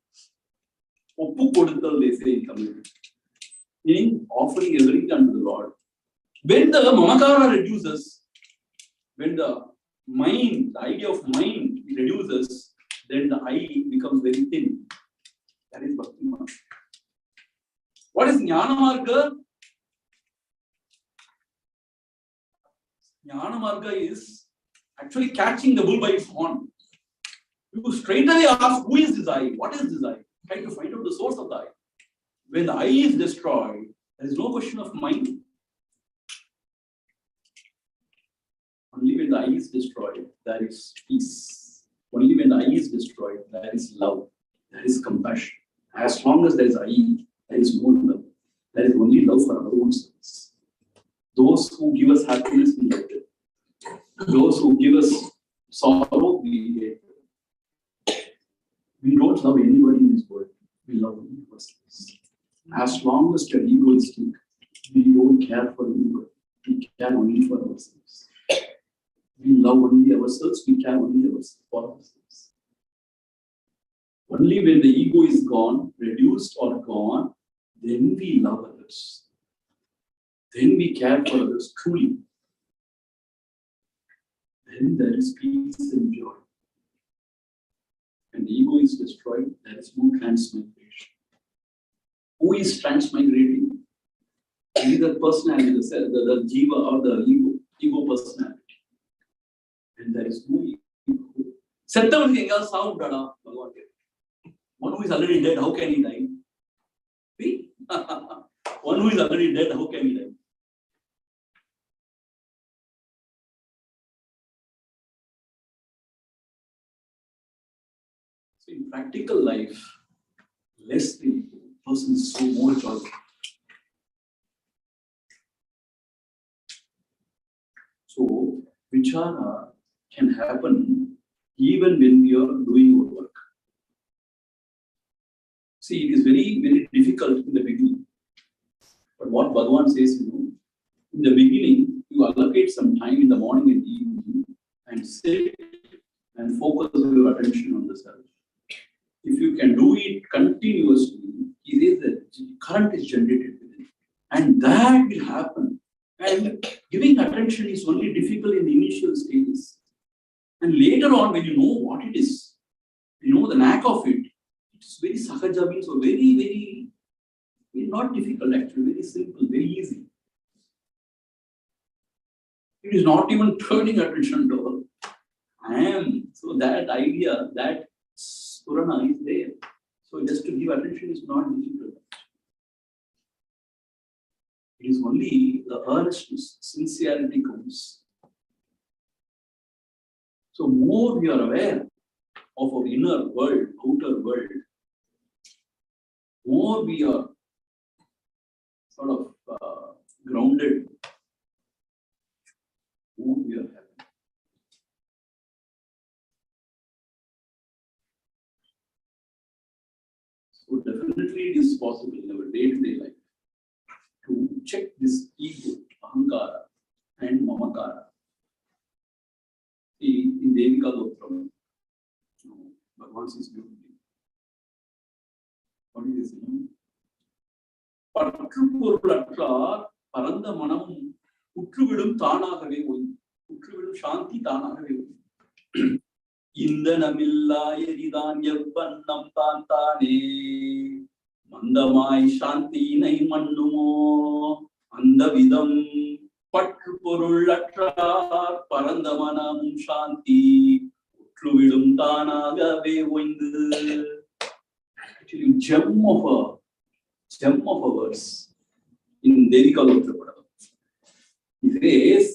Oppu koduttal, they say in Tamil. Meaning offering everything unto the Lord. When the mamakara reduces, when the mind, the idea of mind reduces, then the I becomes very thin. That is bhakti marga. What is jnana marga? Jnana marga is actually catching the bull by its horn. You straight away ask, who is this I? What is this I? Trying to find out the source of the I. When the I is destroyed, there is no question of mind. Only when the I is destroyed, there is peace. Only when the I is destroyed, there is love, there is compassion. As long as there is I, there is no love. There is only love for our own selves. Those who give us happiness, we love them. Those who give us sorrow, we hate them. We don't love anybody in this world. We love only ourselves. As long as you're egoistic, we don't care for ego. We care only for ourselves. We love only ourselves, we care only for ourselves. Only when the ego is gone, reduced or gone, then we love others. Then we care for others truly. Then there is peace and joy. When the ego is destroyed, there is no transmigration. Who is transmigrating? Either personality, the jiva or the ego personality. And there is no ego. One who is already dead, how can he die? See? One who is already dead, how can he die? So in practical life, less the ego, person is so more joyful. So vichara can happen even when we are doing our work. See, it is very, very difficult in the beginning. But what Bhagavan says, in the beginning, you allocate some time in the morning and evening and sit and focus your attention on the self. If you can do it continuously, it is the current is generated within. And that will happen. And giving attention is only difficult in the initial stages. And later on, when you know what it is, you know the knack of it, it's very sahaja, means so very, very, very not difficult actually, very simple, very easy. It is not even turning attention to all. I am. So that idea, that Purana is there. So just to give attention is not difficult. It is only the earnestness, sincerity comes. So more we are aware of our inner world, outer world, more we are sort of grounded, more we are happy. So definitely it is possible in our day-to-day life to check this ego, ahankara and mamakara. See, in Devika Gopram, Bhagavan says beautifully. What is this? Patruporulattrar paranda manam utruvidum thanagave oindu. Utruvidum shanti thanagave oindu. Indanamilla yeridan yavvannam tantane mandamai shantinai mannumo andavidam patruporulattrar paranda manam shanti utruvidum thanagave oindu. Actually, gem of a verse in Devika Gopram. It says,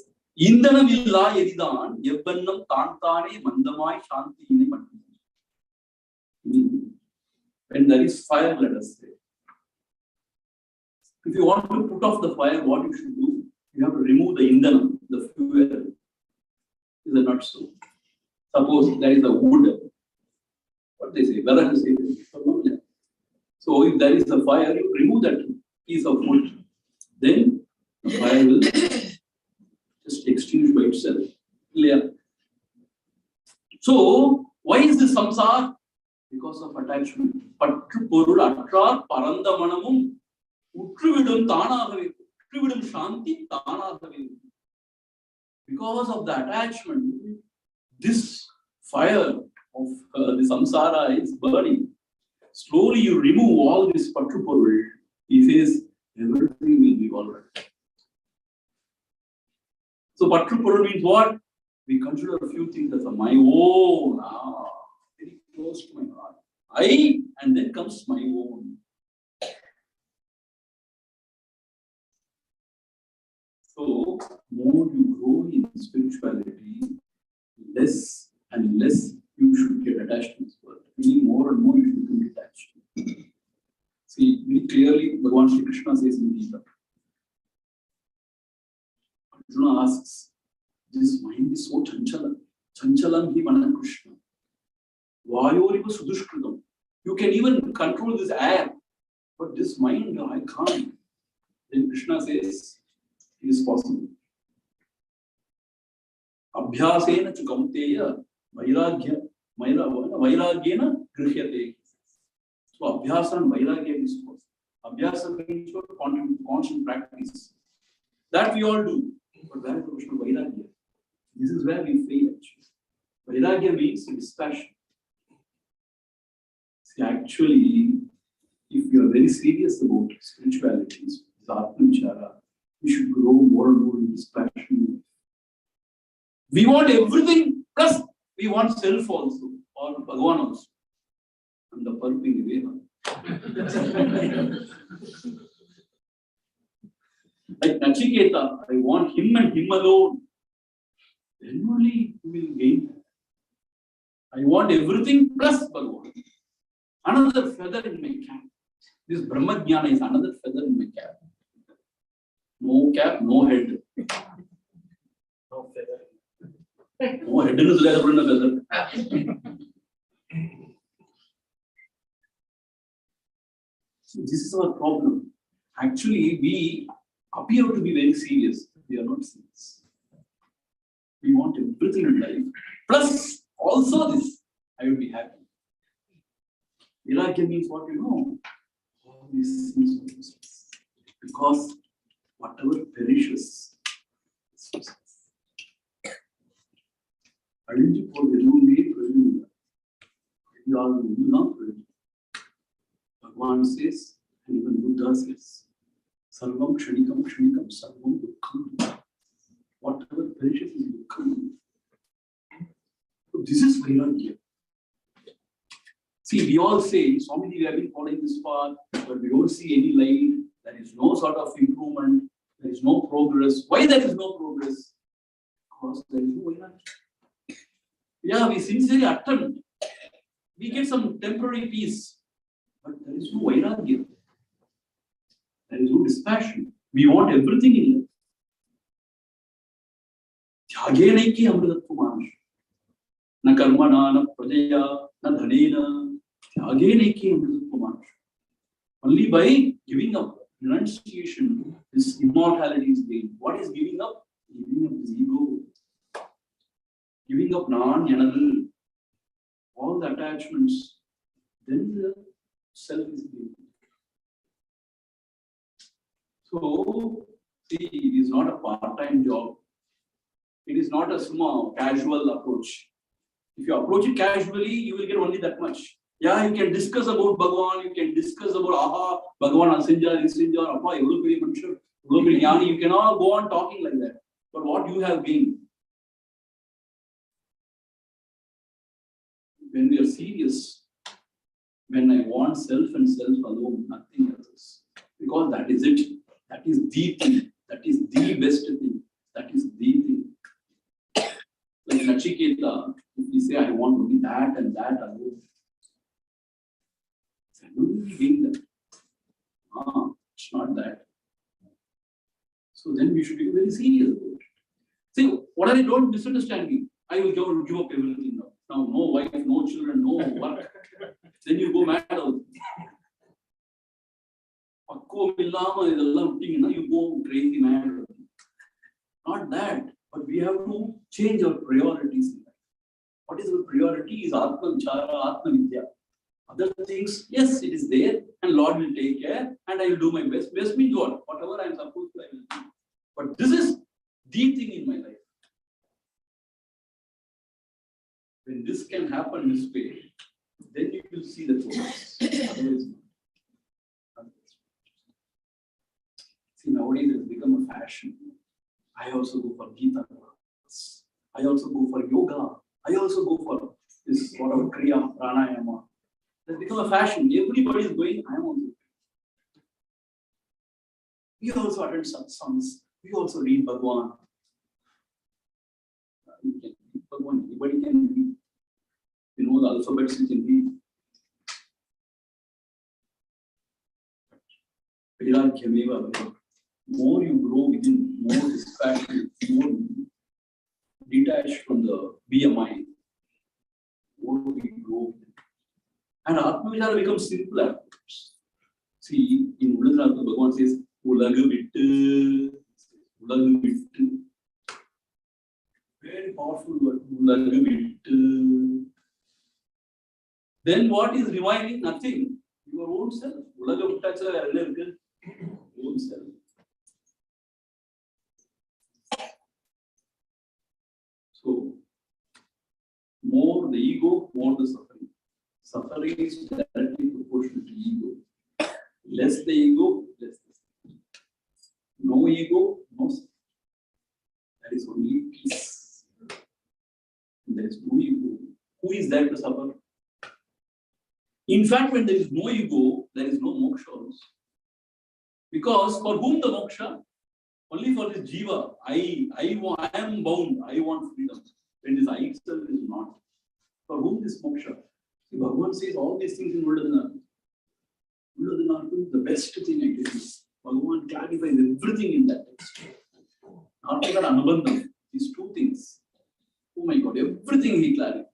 Indanamilla yeridan yavvannam tantane mandamai shantinai mannumo. When there is fire, let us say. If you want to put off the fire, what you should do? You have to remove the indanam, the fuel. Is it not so? Suppose there is a wood. What they say? Whether say. So if there is a fire, you remove that piece of wood. Then the fire will just extinguish by itself. So why is this samsara? Because of attachment. Patru porul attrar paranda manamum utruvidum thanagave. Utruvidum shanti thanagave. Because of the attachment, this fire of the samsara is burning. Slowly you remove all this patru porul. He says everything will be all right. So patru porul means what? We consider a few things as my own. Very close to my heart. I, and then comes my own. So, more you grow in spirituality, less and less you should get attached to this world. Meaning more and more you should become detached. See, very clearly, Bhagavan Shri Krishna says in Gita. Arjuna asks, this mind is so chanchalam. Chanchalam hi mana Krishna. Vayoriva sudushkritam. You can even control this air. But this mind, I can't. Then Krishna says, it is possible. Abhyasena chu kamteya vairagyena grihyate. So abhyasa and vairagya is possible. Abhyasa means constant practice. That we all do. But where is the question of vairagya? This is where we fail actually. Vairagya means dispassion. See, actually, if you are very serious about spirituality, we should grow more and more in dispassion. We want everything, plus we want self also, or Bhagavan also. And the purping Veda. Like Nachiketa, I want him and him alone. Then only you will gain. I want everything plus Bhagavan. Another feather in my cap. This Brahma Jnana is another feather in my cap. No cap, no head.
No feather.
No head is there, feather. So this is our problem. Actually, we appear to be very serious. We are not serious. We want everything in life. Plus, also this, I will be happy. Vairagya means what you know. All these things. Because whatever perishes. Bhagavan says, and even Buddha says, Sarvam Kshanikam Kshanikam Sarvam Dukkham. Whatever perishes is Dukkham. So this is Vairagya. See, we all say, Swami, we have been following this path, but we don't see any light. There is no sort of improvement. There is no progress. Why there is no progress? Because there is no Vairagya. Yeah, we sincerely attempt. We get some temporary peace. But there is no Vairagya. There is no dispassion. We want everything in life. Dhyagenaiki amritatvam. Na karmana, na prajaya, na dhanena. Dhyagenaiki amritatvam. Only by giving up renunciation, this immortality is gained. What is giving up? Giving up this ego. Giving up nan-yanadu. All the attachments. Then the self is gained. So, see, it is not a part-time job. It is not a small, casual approach. If you approach it casually, you will get only that much. Yeah, you can discuss about Bhagavan, you can discuss about Aha, Bhagavan Asinja, Isinja, Apa, Evulupiri Mansha, Evulupiri Yani, you can all go on talking like that. But what you have gained? When we are serious, when I want self and self alone, nothing else. Because that is it. That is the thing. That is the best thing. That is the thing. Like Nachiketa, if we say, I want only that and that alone. I don't really gain that. It's not that. So then we should be very serious about it. See, what I don't misunderstand me. I will give up everything now. Now, no wife, no children, no work. Then you go mad out. You go crazy mad. Not that, but we have to change our priorities in life. What is our priority? Is Atma Vichara, Atma Vidya. Other things, yes, it is there, and Lord will take care, and I will do my best. Best means what? Whatever I am supposed to, I will do. But this is the thing in my life. When this can happen this way, then you will see the progress. Otherwise, not. See, nowadays it has become a fashion. I also go for Gita class. I also go for yoga. I also go for this sort of Kriya, Pranayama. It has become a fashion. Everybody is going, I am also. We also attend satsangs. We also read Bhagavan. You can read Bhagavan. Anybody can read. You know the alphabets you can read. More you grow within, more distraction, more detached from the BMI, more we grow. And Atma Vichara becomes simpler. See, Upanishad, Bhagavan says, Ulagu vittu. Ulagu vittu. Very powerful word. Ulagu vittu. Then what is reviving? Nothing. Your own self. Ulagu vittacha own self. So, more the ego, more the suffering. Suffering is directly proportional to ego. Less the ego, less the suffering. No ego, no suffering. That is only peace. There is no ego. Who is there to suffer? In fact, when there is no ego, there is no moksha also. Because for whom the moksha? Only for this jiva. I am bound. I want freedom. When this I itself is not. For whom this moksha? See, Bhagavan says all these things in Uladana. Uladana is the best thing I can do. Bhagavan clarifies everything in that text. After that, Anubandham, these two things. Oh my God, everything he clarifies.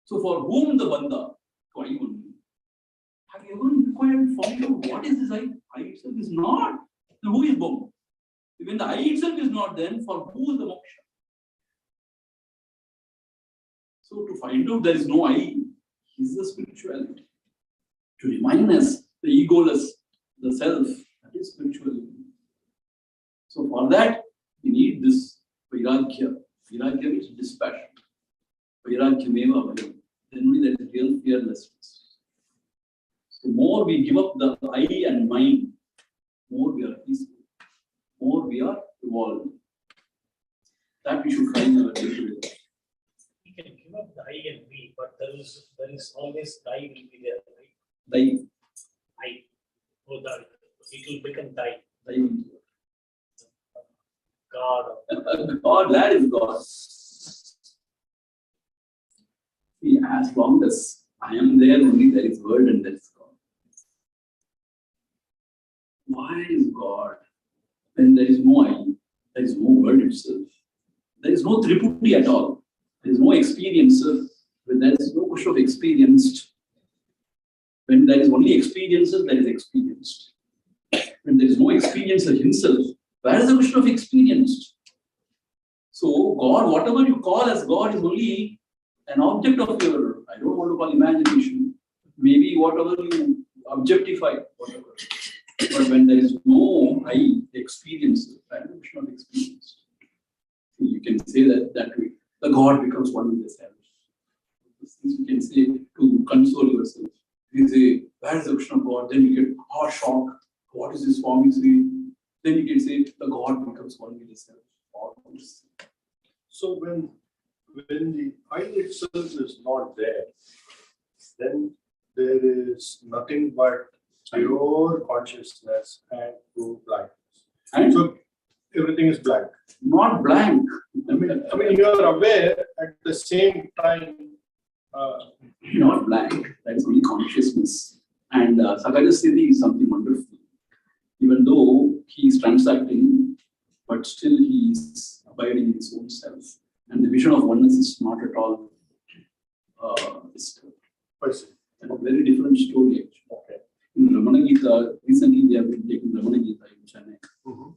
So for whom the bandha? To I only. Have you ever inquired and found out what is this I? I itself is not. Then who is bound? When the I itself is not, then for who is the moksha? So to find out there is no I is the spirituality. To remind us the egoless, the self, that is spirituality. So for that, we need this vairagya. Vairagya means dispassion. Vairagya meva vayam. Then only there is real fearlessness. So more we give up the I and mind, more we are peaceful, more we are evolved. That we should find our way to it.
You can give up the I and we, but there is always the I will be there, right?
Die.
I. Oh, that it will become die.
Die.
God.
God, that is God. See, as long as I am there, only there is word and there is God. Why is God? When there is no I, there is no word itself. There is no triputi at all. There is no experiencer. When there is no question of experienced. When there is only experiences, there is experienced. When there is no experiencer himself, where is the question of experienced? So God, whatever you call as God is only an object of your, I don't want to call imagination, maybe whatever you objectify, whatever. But when there is no I experience, that is the question of experience. You can say that way. The God becomes one with the self. These things you can say to console yourself. You say, where is the question of God? Then you get shock. What is this Swami saying? Then you can say, the God becomes one with the self.
So when the I itself is not there, then there is nothing but pure consciousness and pure blackness.
And
So everything is blank.
not blank.
I mean, you are aware at the same time.
Not blank. That is only consciousness. And Sakajasthiti is something wonderful. Even though he is transacting, but still he is abiding in his own self. And the vision of oneness is not at all disturbed.
I see.
And a very different story actually.
Okay.
In Ramana Gita, recently they have been taking Ramana Gita in Chennai.
Mm-hmm.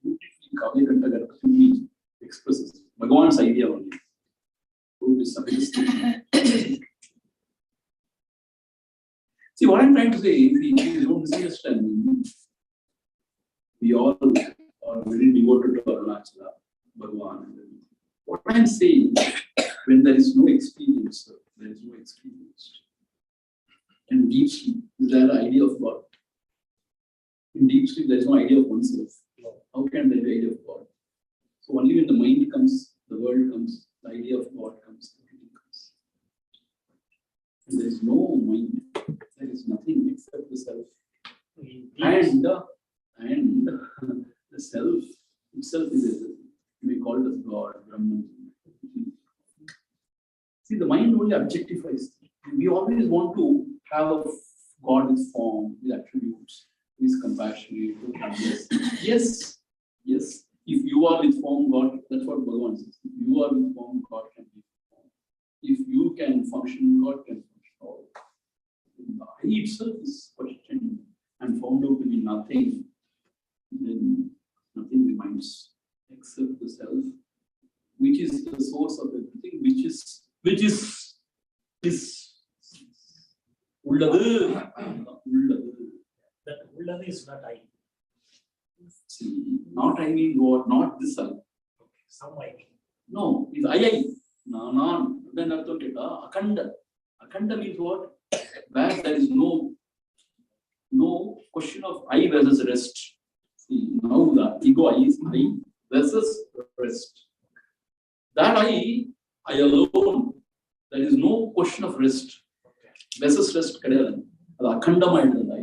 Beautifully Kavya Kanta Garapati expresses Bhagavan's idea only. Who is Sakajasthiti. See, what I'm trying to say is, you don't misunderstand me. We all are very devoted to Arunachala, Bhagavan. What I'm saying, when there is no experience, there is no experience. And deep sleep, is there an idea of God? In deep sleep, there is no idea of oneself. How can there be idea of God? So only when the mind comes, the world comes, the idea of God comes, everything comes. And there is no mind. There is nothing except the self. And the self itself is everything. You may call it as God, Brahman. See, the mind only objectifies. We always want to have God with form, with attributes, who is compassionate, who is yes. If you are with form, God, that's what Bhagavan says. If you are with form, God can be with form. If you can function, God can function. The I itself is questioned. and found out to be nothing, then nothing remains except the self, which is the source of everything, which is உள்ளது.
That உள்ளது is not I.
See, not I mean what? Not this I.
Okay, some I mean.
No, it's I. Non. Then artham ketta. Akanda. Akanda means what? Where there is no question of I versus rest. See, now the ego I is I versus rest. That I alone. There is no question of rest. Versus rest kadayadu. Adu akandamaayidadu I.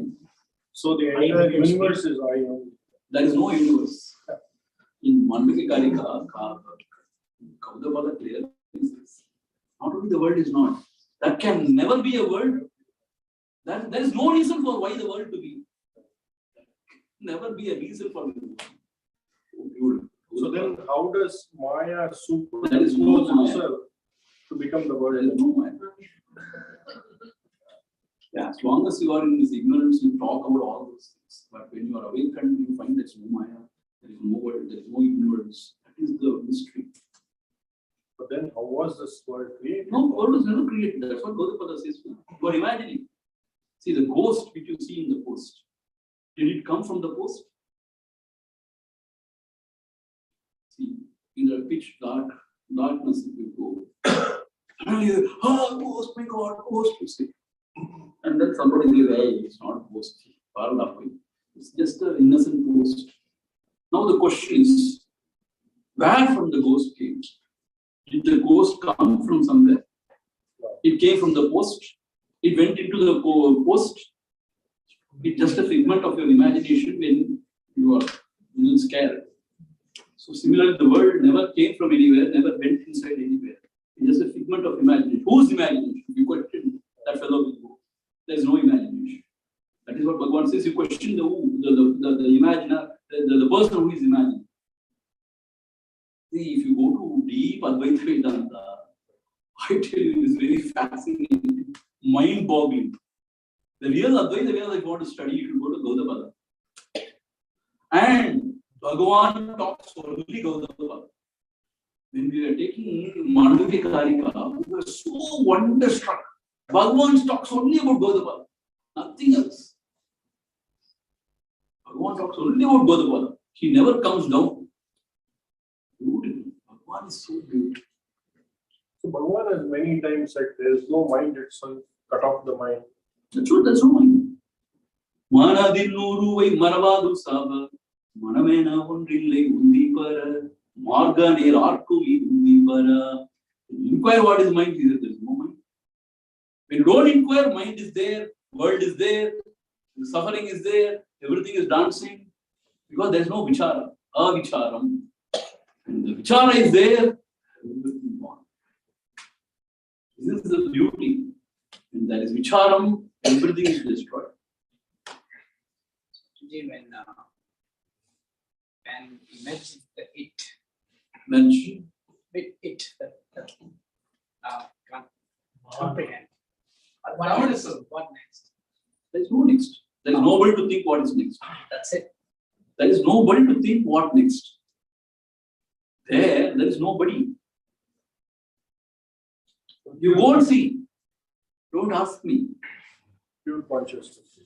So the entire universe is I only.
There is no universe. In Mandukya Karika, Kaudapada clearly says, not only the world is not, that can never be a world. That there is no reason for why the world to be. Never be a reason for the world.
So then how does Maya
There is no
superimpose
Maya.
itself to become the
There
world?
is no Maya. Yeah, as long as you are in this ignorance, you talk about all those things. But when you are awakened, you find there is no Maya, there is no world, there is no ignorance. That is the mystery.
But then how was this world created?
No, world was never created. That's what Gaudapada says. You are imagining. See, the ghost which you see in the post, did it come from the post? See, in the pitch darkness, if you go, and you, ghost, my God, ghost, you see. And then somebody says, hey, it's not ghost. It's just an innocent ghost. Now the question is, where from the ghost came? Did the ghost come from somewhere? It came from the post. It went into the post. It's just a figment of your imagination when you are scared. So similarly, the world never came from anywhere, never went inside anywhere. It's just a figment of imagination. Whose imagination? You question that fellow will go. There is no imagination. That is what Bhagavan says. You question the imaginer, the person who is imagining. See, if you go to deep Advaita Vedanta, I tell you, it is very fascinating, mind-boggling. The real Advaita Vedanta, if you want to study, you should go to Gaudapada. And Bhagavan talks only Gaudapada. When we were taking Mandukya Karika, we were so wonderstruck. Bhagavan talks only about Gaudapada, nothing else. Bhagavan talks only about Gaudapada. He never comes down. Beautiful. Bhagavan is so beautiful.
So Bhagavan has many times said there is no mind itself, cut off the mind.
That's true, that's no mind. Manadinuruvai maravadu sava, manamena ondrillai undipara, marganir arkuli undipara. Inquire what is mind, there is no mind. When you don't inquire, mind is there, world is there, suffering is there, everything is dancing, because there is no vichara, avicharam. And the vichara is there, everything is gone. This is the beauty. When there is vicharam, everything is destroyed.
When you mention the it, comprehend. What next?
There is no next. There is nobody to think what is next.
That's it.
There is nobody to think what next. There is nobody. You won't see. Don't ask me.
Pure consciousness.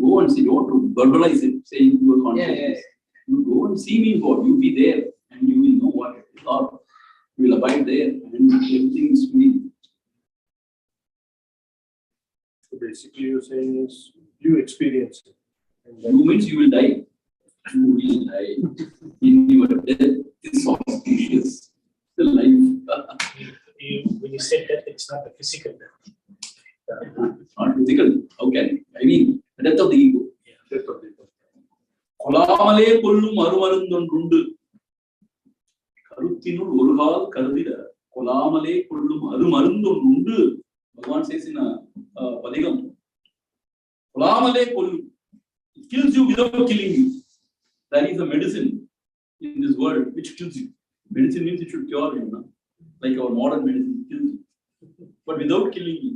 Go and see. Don't verbalize it, saying you are conscious.
Yeah.
You go and see me God. You be there and you will know what it is. Or you will abide there and everything is free.
So basically you're saying is you experience it. And
You means you will die. You will die. In your death is auspicious. The life.
When you say death, it's not the physical death.
It's not physical. How can it? I mean, the death of the ego.
death of the ego.
கொலாமலே கொல்லும் அருமருந்தொன்றுண்டு கருத்தினுள் ஒரு கால் கருதிட கொலாமலே கொல்லும் அருமருந்தொன்றுண்டு. Bhagavan says in a Padigam, கொலாமலே கொல்லும். It kills you without killing you. That is a medicine in this world which kills you. Medicine means it should cure you, no? Like our modern medicine kills you, but without killing you.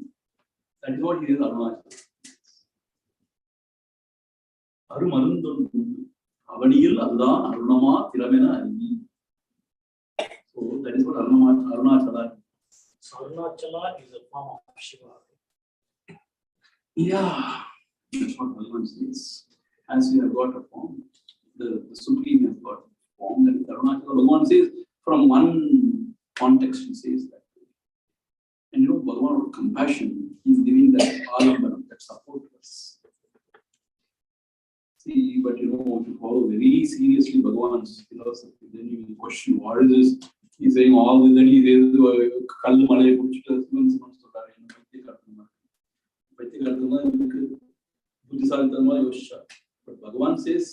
That is what he is Arunachal. அருமருந்தொன்று அவனியில் அதுதான் அருணமா திறமென அறிவி. So that is what Arunachala.
So Arunachala is a form of Shiva.
Yeah, that's what Bhagavan says. As you have got a form, the Supreme has got a form, that is Arunachala. Bhagavan says from one context he says that. And you know, Bhagavan with compassion, he is giving that alambanam, that support to us. See, but you know, if you follow very seriously Bhagavan's philosophy, then you will question what is this. He's saying all this, then he says, Kallu Malay Puchita, but Bhagavan says,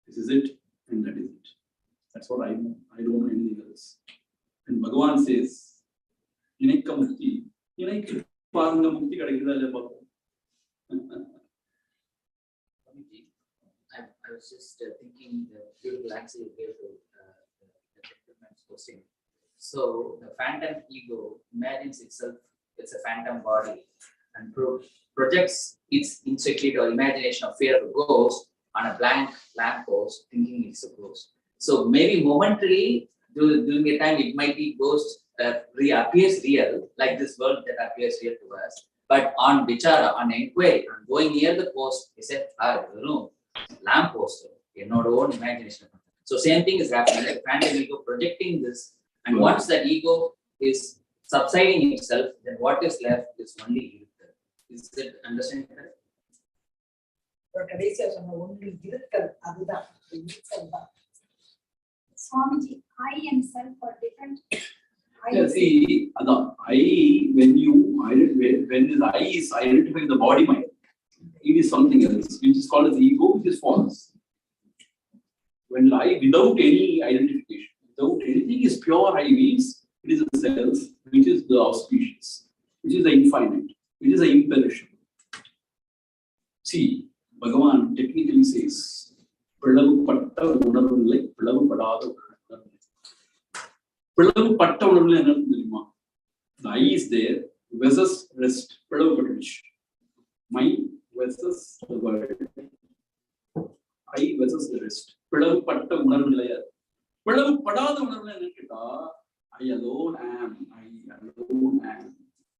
this is it, and that is it. That's what I know. I don't know anything else. And Bhagavan says, Inikka Mukti, Inikka Paranga Mukti Kadakidale Bhagavan.
I was just thinking the beautiful answer you gave to the gentleman's question. So the phantom ego imagines itself, it's a phantom body, and projects its insecurity or imagination of fear of a ghost on a blank lamppost, thinking it's a ghost. So maybe momentarily during a time it might be ghost appears real, like this world that appears real to us. But on vichara, on inquiry, on going near the post, he said, lamppost, not own imagination. So same thing is happening, like phantom ego projecting this, and once that ego is subsiding itself, then what is left is only irukal. Is that understanding correct?
கடைசியா சொன்ன ஒன்று இருக்கல், அதுதான் இருக்கல் தான்.
Swamiji, I and self are different.
Yeah, see, I, when this I is identifying the body mind, it is something else, which is called as ego, which is false. When I, without any identification, without anything, is pure I means it is the self, which is the auspicious, which is the infinite, which is the imperishable. See, Bhagavan technically says, பிளவுபட்ட உணர்வுகளை பிளவுபடாத உணர்வு. பிளவுபட்ட உணர்வுல என்ன தெரியுமா? The I is there versus rest. பிளவுபட்டுச்சு. My versus the world. I versus the rest. பிளவுபட்ட உணர்வு நிலையா. பிளவுபடாத உணர்வுல என்ன கேட்டா, I alone am.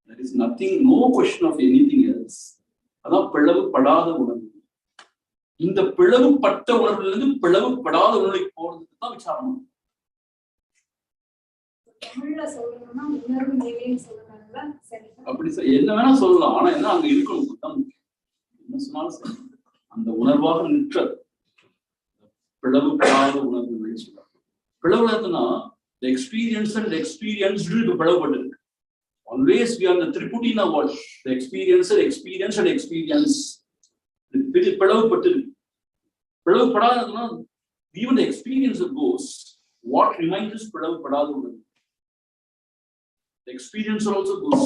There is nothing, no question of anything else. அதான் பிளவுபடாத உணர்வு. இந்த பிளவுபட்ட உணர்வுல இருந்து பிளவுபடாத உணர்வுக்கு போறதுக்கு தான் விசாரம்.
தமிழ்ல சொல்லணும்னா உணர்வு நிலைன்னு சொல்லலாம்ல, சரி.
அப்படி என்ன வேணா சொல்லலாம், ஆனா என்ன அங்க இருக்கணும் தான் என்ன சொன்னாலும் சரி. அந்த உணர்வாக நிற்றது பிளவுபடாத உணர்வு நிலைன்னு சொல்றாங்க. பிளவுனா the experience and experienced பிளவுபட்டிருக்கு. Always we are the Triputina world. The experience and experience. பிளவுபட்டிருக்கு. பிளவுபடாததுன்னா even the experience of ghosts, what reminds us பிளவுபடாத உணர்வு. The experience also goes.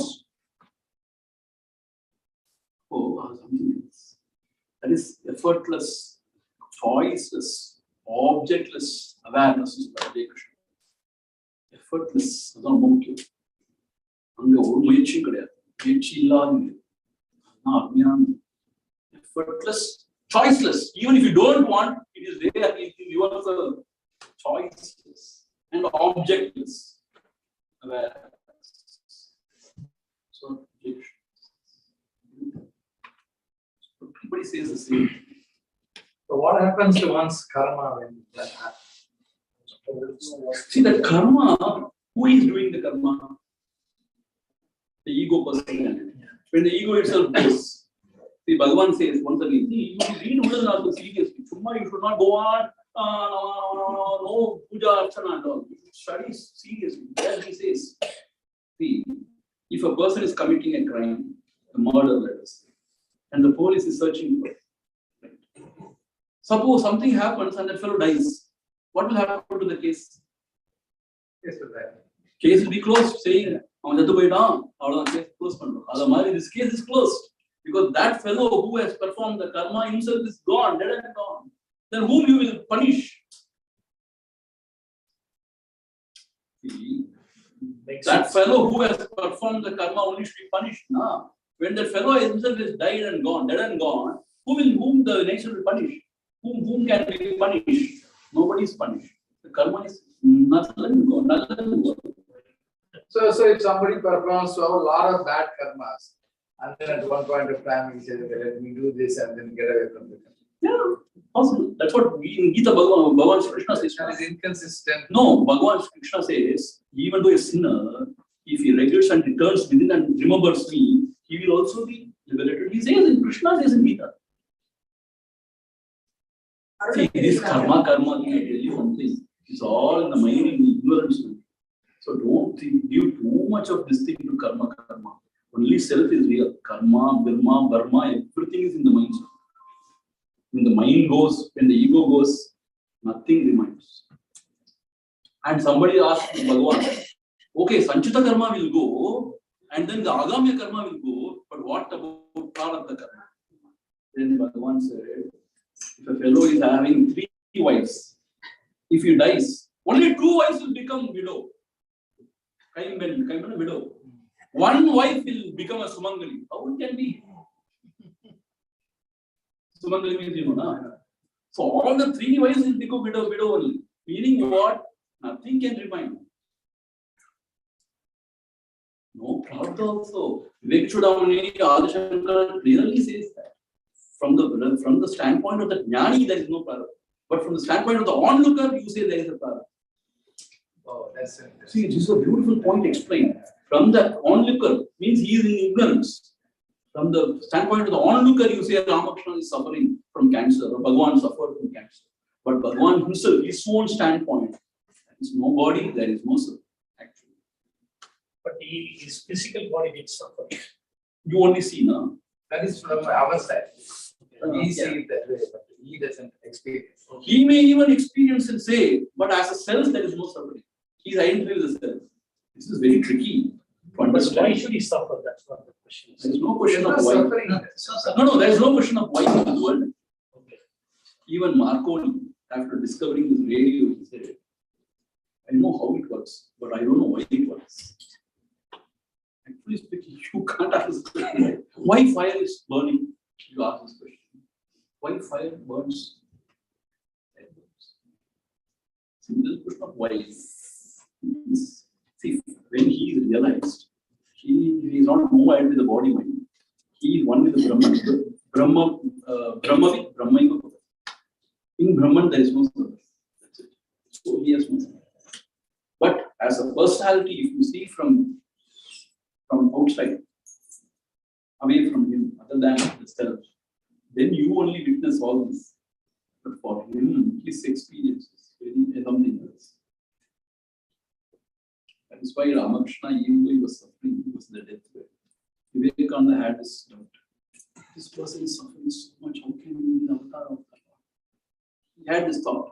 Oh, something else. That is effortless, choiceless, objectless awareness is Krishna. Effortless. அதான் முக்கியம். அங்க ஒரு முயற்சியும் கிடையாது. முயற்சி இல்லாத effortless, choiceless. Even if you don't want, it is there. It is yourself. Choiceless and objectless awareness. So everybody says the same.
So what happens to one's karma when that happens?
See, that karma, who is doing the karma? The ego person. When the ego itself does. See, Bhagavan says once again, you read Uddhava also seriously. Summa, you should not go on, no puja archana and all. You should study seriously. There he says, see, if a person is committing a crime, a murder, let us say, and the police is searching for it. Suppose something happens and that fellow dies. What will happen to the case? Case will be closed, saying, case closed. This case is closed. Because that fellow who has performed the karma himself is gone, dead and gone. Then whom you will punish? See, that fellow who has performed the karma only should be punished. Nah? When that fellow himself is died and gone, dead and gone, whom the nature will punish? Whom can be punished? Nobody is punished. The karma is nothing.
So if somebody performs a lot of bad karmas, and then at one point of time he says, okay, let me do this and then get away from the karma.
Yeah, possible. That's what we in Gita Bhagavan Krishna says.
That is inconsistent.
No, Bhagavan Krishna says, even though a sinner, if he regrets and returns within and remembers me, he will also be liberated. He says in Krishna says in Gita. See, this karma, I tell you one thing. It's all in the mind in ignorance. So don't give too much of this thing to karma. Only self is real. Karma, Brahma, Burma, everything is in the mind. When the mind goes, when the ego goes, nothing remains. And somebody asked Bhagavan, okay, Sanchita karma will go, and then the Agamya karma will go, but what about Prarabdha karma? Then Bhagavan said, if a fellow is having 3 wives, if he dies, only 2 wives will become widow. Kind of widow. 1 wife will become a Sumangali. How it can be? Sumangali means you know, na? So all the 3 wives will become widow only. Meaning what? Nothing can remain. No Prarabdha also. Vivekachudamani Adishankar clearly says that. From the standpoint of the Jnani, there is no Prarabdha. But from the standpoint of the onlooker, you say there is a Prarabdha.
Oh, that's interesting.
See, this is a beautiful point explained. From the onlooker means he is in ignorance. From the standpoint of the onlooker, you say Ramakrishna is suffering from cancer or Bhagavan suffered from cancer. But Bhagavan himself, his own standpoint, there is no body, there is no soul, actually.
But his physical body did suffer.
You only see, no?
That is from our side. We
Yeah.
see it that way, but he doesn't experience.
He may even experience and say, but as a self, there is no suffering. He is identified with the self. This is very tricky to
But
understand.
why should he suffer? That's not the question.
There is no question
There's
of
no
why.
suffering.
No, there is no question of why in the world.
Okay.
Even Marconi, after discovering this radio, he said, I know how it works, but I don't know why it works. Actually speaking, you can't understand why fire is burning. You ask this question. Why fire burns? Simple question of why. See, when he realized he is not moved with the body mind, he is one with the Brahman. Brahma. In Brahman, there is no service. That's it. So he has no service. But as a personality, if you see from outside, away from him, other than the self, then you only witness all this. But for him, his experience is very something else. That is why Ramakrishna, even though he was suffering, he was in the deathbed. Vivekananda had this doubt. This person is suffering so much, how can he be the avatar of God? He had this thought.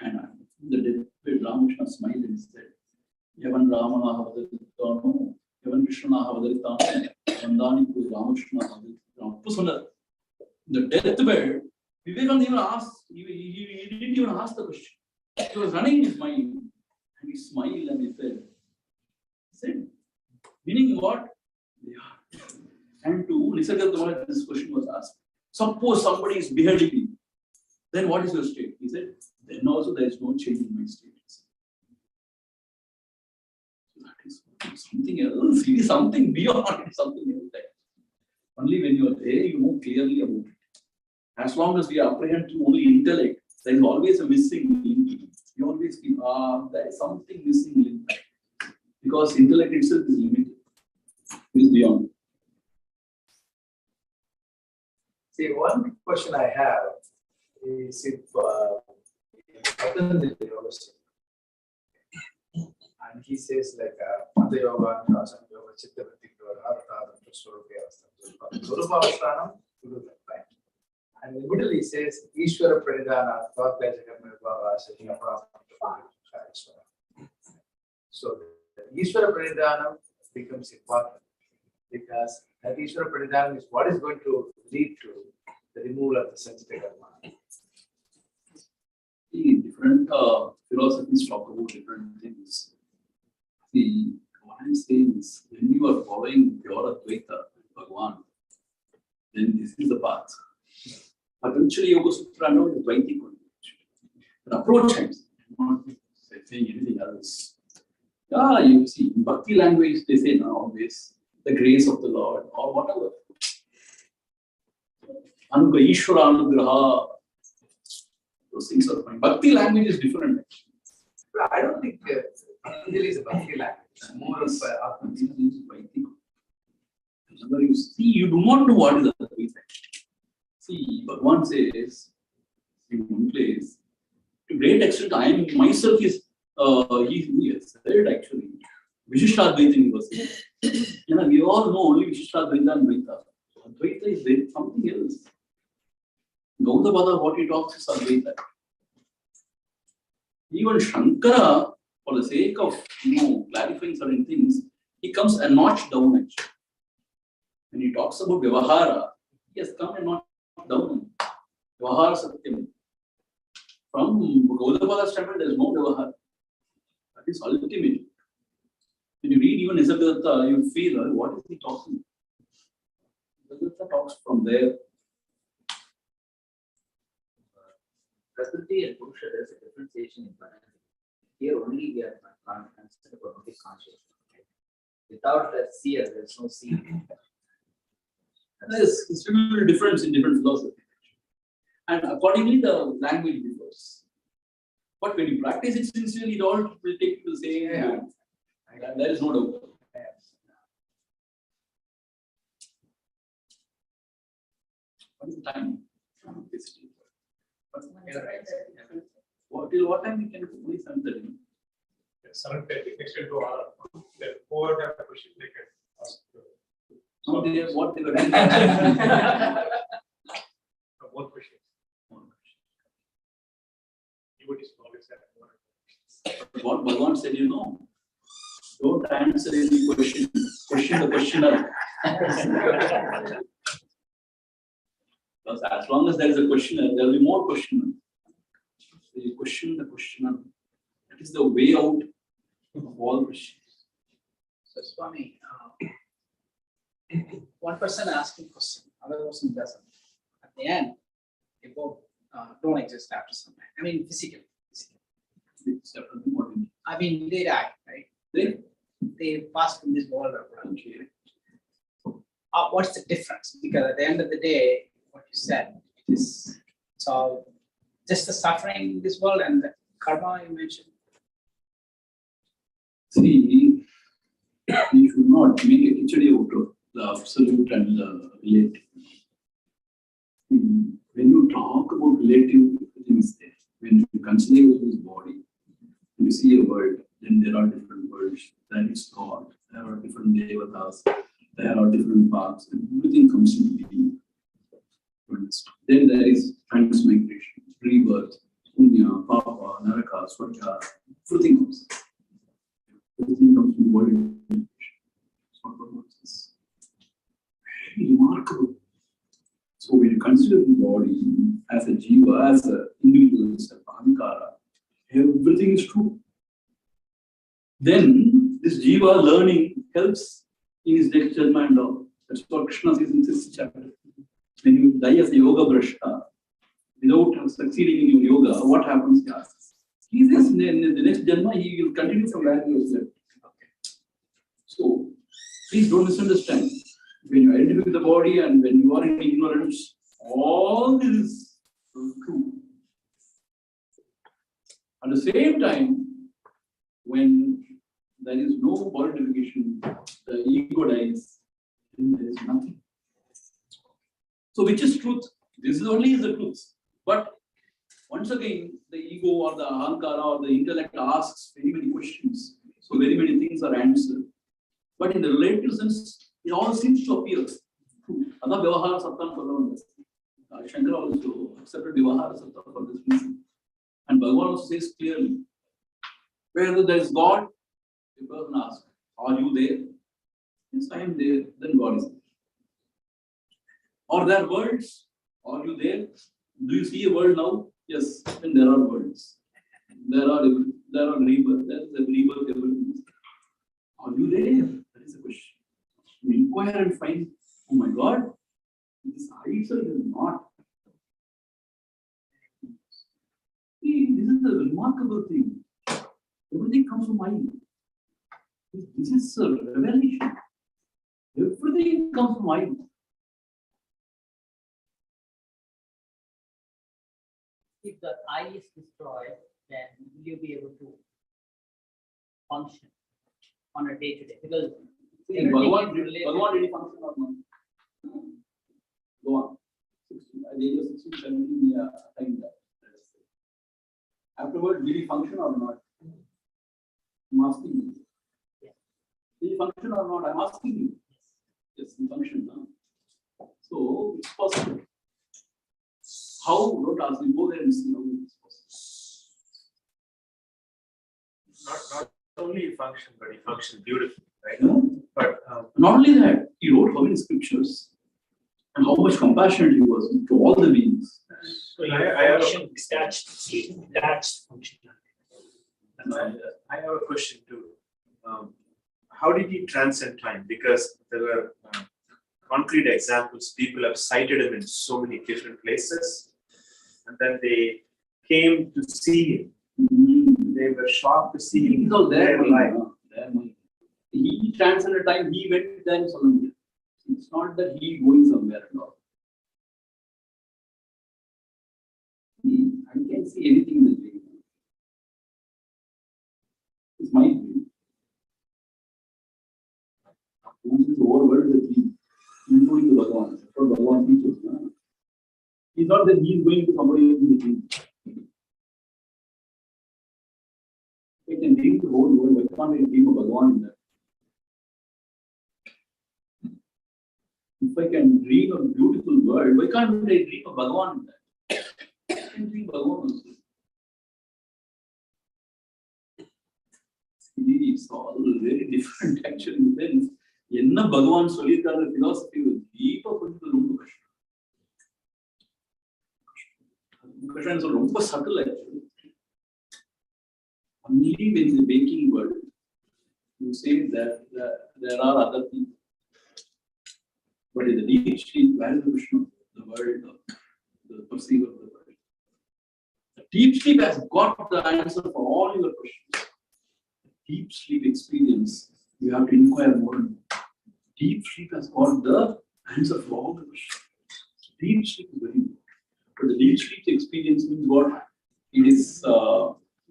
And in the deathbed, Ramakrishna smiled and said, Yavan Ramana Havadaritano, Yavan Krishna Havadaritano, Vandani Pu Ramakrishna Havadaritano. In the deathbed, Vivekananda even asked, he didn't even ask the question. He was running in his mind. And he smiled and he said, meaning what? Yeah. And to Nisargadatta, this question was asked. Suppose somebody is beheading me, then what is your state? He said, then also there is no change in my state. That is something else. It is something beyond something else. Only when you are there, you know clearly about it. As long as we apprehend through only intellect, there is always a missing link. You always feel, there is something missing link. Because intellect itself is limited. It is beyond.
See, one question I have is if Patanjali Yoga, and he says like Mata Yoga, Asana Yoga, Chitta Vritti Yoga, Swarupa Avasthanam, right? And in the middle he says Ishvara Pranidhana, so the Ishvara Pranidhanam becomes important because that Ishvara Pranidhanam is what is going to lead to the removal of the sensitive karma.
Different philosophies talk about different things. See, what I'm saying is, when you are following pure Advaita, Bhagavan, then this is the path. Eventually, Yoga Sutra and all is Vaidika. But approach times, not saying anything else. Yeah, you see, in Bhakti language, they say now always the grace of the Lord or whatever. Anugraha, Ishvara Anugraha. Those things are fine. Bhakti language is different.
I don't think Patanjali is a Bhakti language. It's more of
Vaidika. Whenever you see, you do not know what is Advaita. See, Bhagavan says in one place, to great extent, I am myself is he has said actually. Vishishthadvaita University. You know, we all know only Vishishthadvaita and Dvaita. Advaita is there, something else. Gaudapada, what he talks is Advaita. Even Shankara, for the sake of clarifying certain things, he comes a notch down actually. When he talks about Vyavahara, he has come a notch down. Vyavahara Satyam. From Gaudapada's standpoint, there is no Vyavahara. That is ultimate. When you read even Nisargadatta, you feel, what is he talking? Nisargadatta talks from there.
Prakriti and Purusha, there is a differentiation in Patanjali. Here only we are concerned about only consciousness. Without that seer, there is no seer.
There is considerable difference in different philosophies. And accordingly, the language differs. But when you practice it sincerely, it all will take you to the same. And there is no doubt. What is the time? Till what time we can only 7:30?
7:30, next to our, whoever have a question, they can ask.
No, what they were doing.
One question. Devotees always have one.
What Bhagavan said, don't answer any question. Question the questioner. Because as long as there is a questioner, there will be more questioners. So you question the questioner. That is the way out of all questions.
So Swami, one person asking question, other person doesn't. At the end, they both don't exist after some time. I mean, physically. I mean, they die, right? They pass from this world or whatever. What's the difference? Because at the end of the day, what you said, it's all just the suffering in this world and the karma you mentioned.
See, you should not make a khichdi out of the absolute and the relative. When you talk about relative things there, when you consider this body, you see a world, then there are different worlds. There is God, there are different devatas, there are different paths, and everything comes into being. Then there is transmigration, rebirth, punya, papa, naraka, swarga, everything comes. Everything comes from world. It's very remarkable. So when you consider the body as a jiva, as an individual, as a ahankara, everything is true. Then this jiva learning helps in his next janma and all. That's what Krishna says in this chapter. When you die as a yoga brashta, without succeeding in your yoga, what happens? He says in the next janma, he will continue from where he was left. So please don't misunderstand. When you identify with the body and when you are in ignorance, all this is true. At the same time, when there is no body identification, the ego dies, then there is nothing. So which is truth? This is only the truth. But once again, the ego or the ahankara or the intellect asks very many questions. So very many things are answered. But in the relative sense, it all seems to appear true. Ada Vyavahara Sattam Bhagavan. Shankara also accepted Vyavahara Sattam for this reason. And Bhagavan also says clearly, whether there is God, the person asks, are you there? Yes, I am there. Then God is there. Are there worlds? Are you there? Do you see a world now? Yes, then there are worlds. There are rebirth. There is a rebirth, everything. Are you there? That is the question. You inquire and find, oh my God, this I itself is not. this is the remarkable thing. Everything comes from mind. This is a revelation. Everything comes from mind.
If the I is destroyed, then will you be able to function on a day-to-day? Because
Bhagavan really function or not? Go on. At the age of 16, 17, yeah, time that. Afterwards, will he function or not? I'm asking you.
Yes.
Will he function or not? I'm asking you. Yes, he function now. So it's possible. How? Don't ask me. Go there and see how it's possible.
Not only he functioned, but he functioned beautifully, right?
No?
But
Not only that, he wrote how many scriptures and how much compassionate he was to all the beings.
So
I
your
have a-
function detached state, detached function.
I have a question too. How did he transcend time? Because there were concrete examples. People have cited him in so many different places, and then they came to see him. They were shocked to see him.
So there,
alive.
he transcended time. He went there somewhere. It's not that he going somewhere at all. I can't see anything in the dream. It's my dream. Once this whole world is a dream, including the Bhagavan. That's what Bhagavan teaches. It's not that he is going to somebody else in the dream. I can dream the whole world. Why can't I dream of Bhagavan in that? If I can dream of a beautiful world, why can't I dream of Bhagavan in that? I can dream Bhagavan also. See, it's all very different actually. Then, enna Bhagavan solitary philosophy will deep up into the room. Question is ரொம்ப subtle actually. Only when the waking world, you say that there are other people. But in the deep sleep, where is the Vishnu? The world, the perceiver of the world. The deep sleep has got the answer for all your questions. Deep sleep experience, you have to inquire more. Deep sleep has got the answer for all the questions. Deep sleep is very important. But the deep sleep experience means what? It is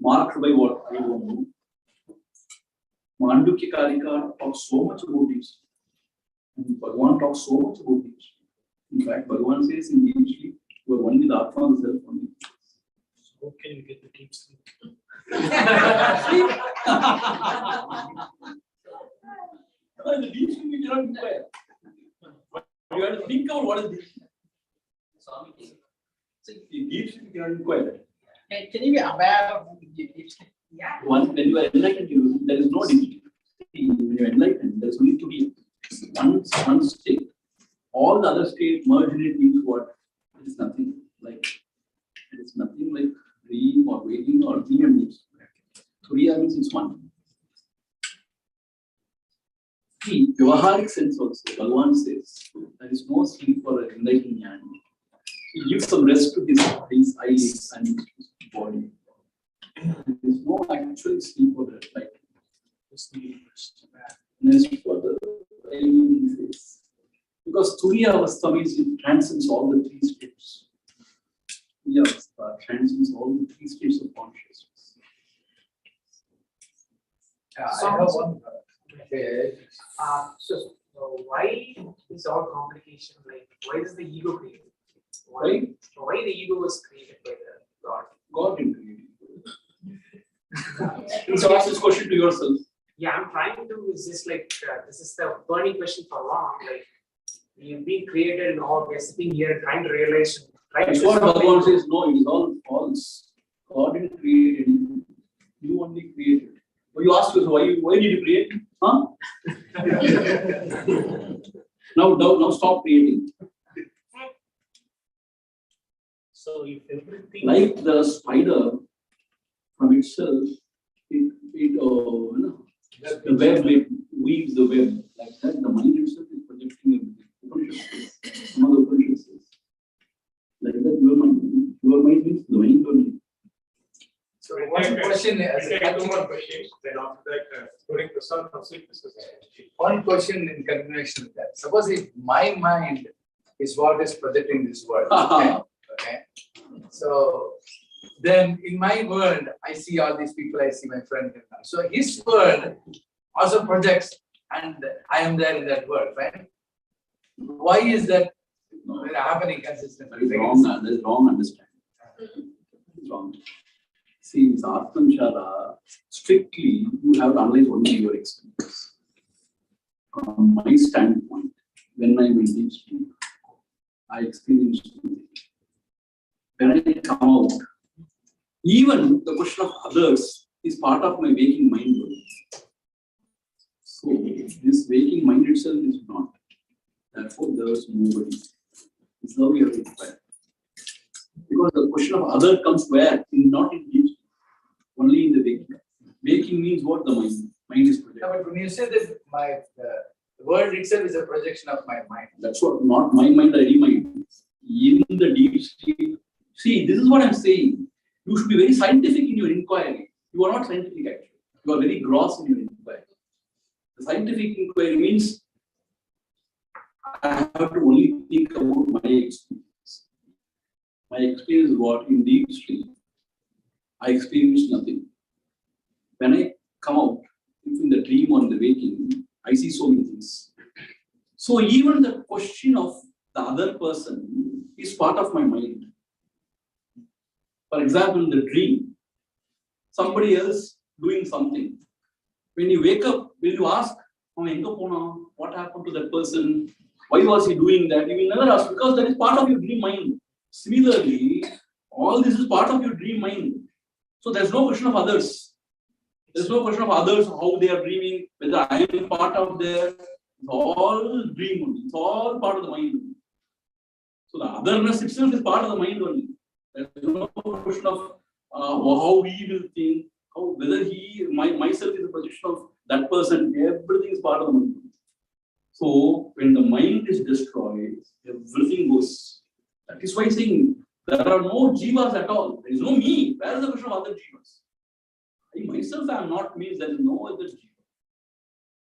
marked by what? I don't know. Mandukya Karika talks so much about deep sleep. And Bhagavan talks so much about deep sleep. In fact, Bhagavan says in deep sleep, you are one with Atma and self only.
So how can you get the deep sleep?
In the deep sleep, you cannot inquire. You have to think about what is deep sleep.
Swami,
In deep sleep, you cannot inquire.
can you be aware of the deep sleep?
Yeah.
When you are enlightened, there is no deep sleep. When you are enlightened, there is only to be one state. All the other states merge in it means what? It is nothing like dream or waking or being and deep sleep. Turiya means it's one. See, Vyavaharic sense also, Bhagavan says, there is no sleep for an enlightened man. He gives some rest to his eyelids and his body. There is no actual sleep for the enlightened. Rest for the face. Because Turiya Avastha means it transcends all the three states. Turiya Avastha transcends all the three states of consciousness.
I have one.
So why is all complication? Like, why is the ego created?
Why?
Why the ego was created by the God?
God didn't create you. So ask this question to yourself.
Yeah, I'm trying to. It's just like this is the burning question for long. Like, you've been created, and all we're sitting here trying to realize.
That's what Bhagavan says. No, it is all false. God didn't create anything. You only created. Well, you ask yourself, why did you create? Huh? now stop creating.
So if everything
Like the spider from itself, the web, it weaves the web. Like that, the mind itself is projecting everything. Some of the Upanishads says. Like that, your mind means the mind only.
So one question is,
We'll take two more questions, then after that, during the sun of sleeplessness.
one question in continuation of that. Suppose if my mind is what is projecting this world, okay? Okay. So then in my world, I see all these people, I see my friend. So his world also projects, and I am there in that world, right? Why is that happening consistently?
That is wrong understanding. It's wrong. See, in Atmanshara, strictly, you have to analyze only your experience. From my standpoint, when I went deep sleep, I experienced something. When I come out, even the question of others is part of my waking mind. So, this waking mind itself is not. Therefore, there is nobody. It's how we have to inquire. Because the question of other comes where? Not in deep sleep. Only in the waking. Waking means what? The mind. Mind is projected.
No, but when you say that the world itself is a projection of my mind.
That's what, not my mind, I mind. In the deep sleep. See, this is what I'm saying. You should be very scientific in your inquiry. You are not scientific actually. You are very gross in your inquiry. The scientific inquiry means I have to only think about my experience. My experience is what? In deep sleep, I experience nothing. When I come out, if in the dream or in the waking, I see so many things. So even the question of the other person is part of my mind. For example, in the dream, somebody else doing something. When you wake up, will you ask, what happened to that person? Why was he doing that? You will never ask, because that is part of your dream mind. Similarly, all this is part of your dream mind. So there's no question of others. There's no question of others, how they are dreaming, whether I am part of their, it's all dream only. It's all part of the mind only. So the otherness itself is part of the mind only. There's no question of how we will think, how whether myself is a projection of that person, everything is part of the mind. So when the mind is destroyed, everything goes. That is why saying there are no jivas at all. There is no me. Where is the question of other jivas? I myself am not me, there is no other jiva.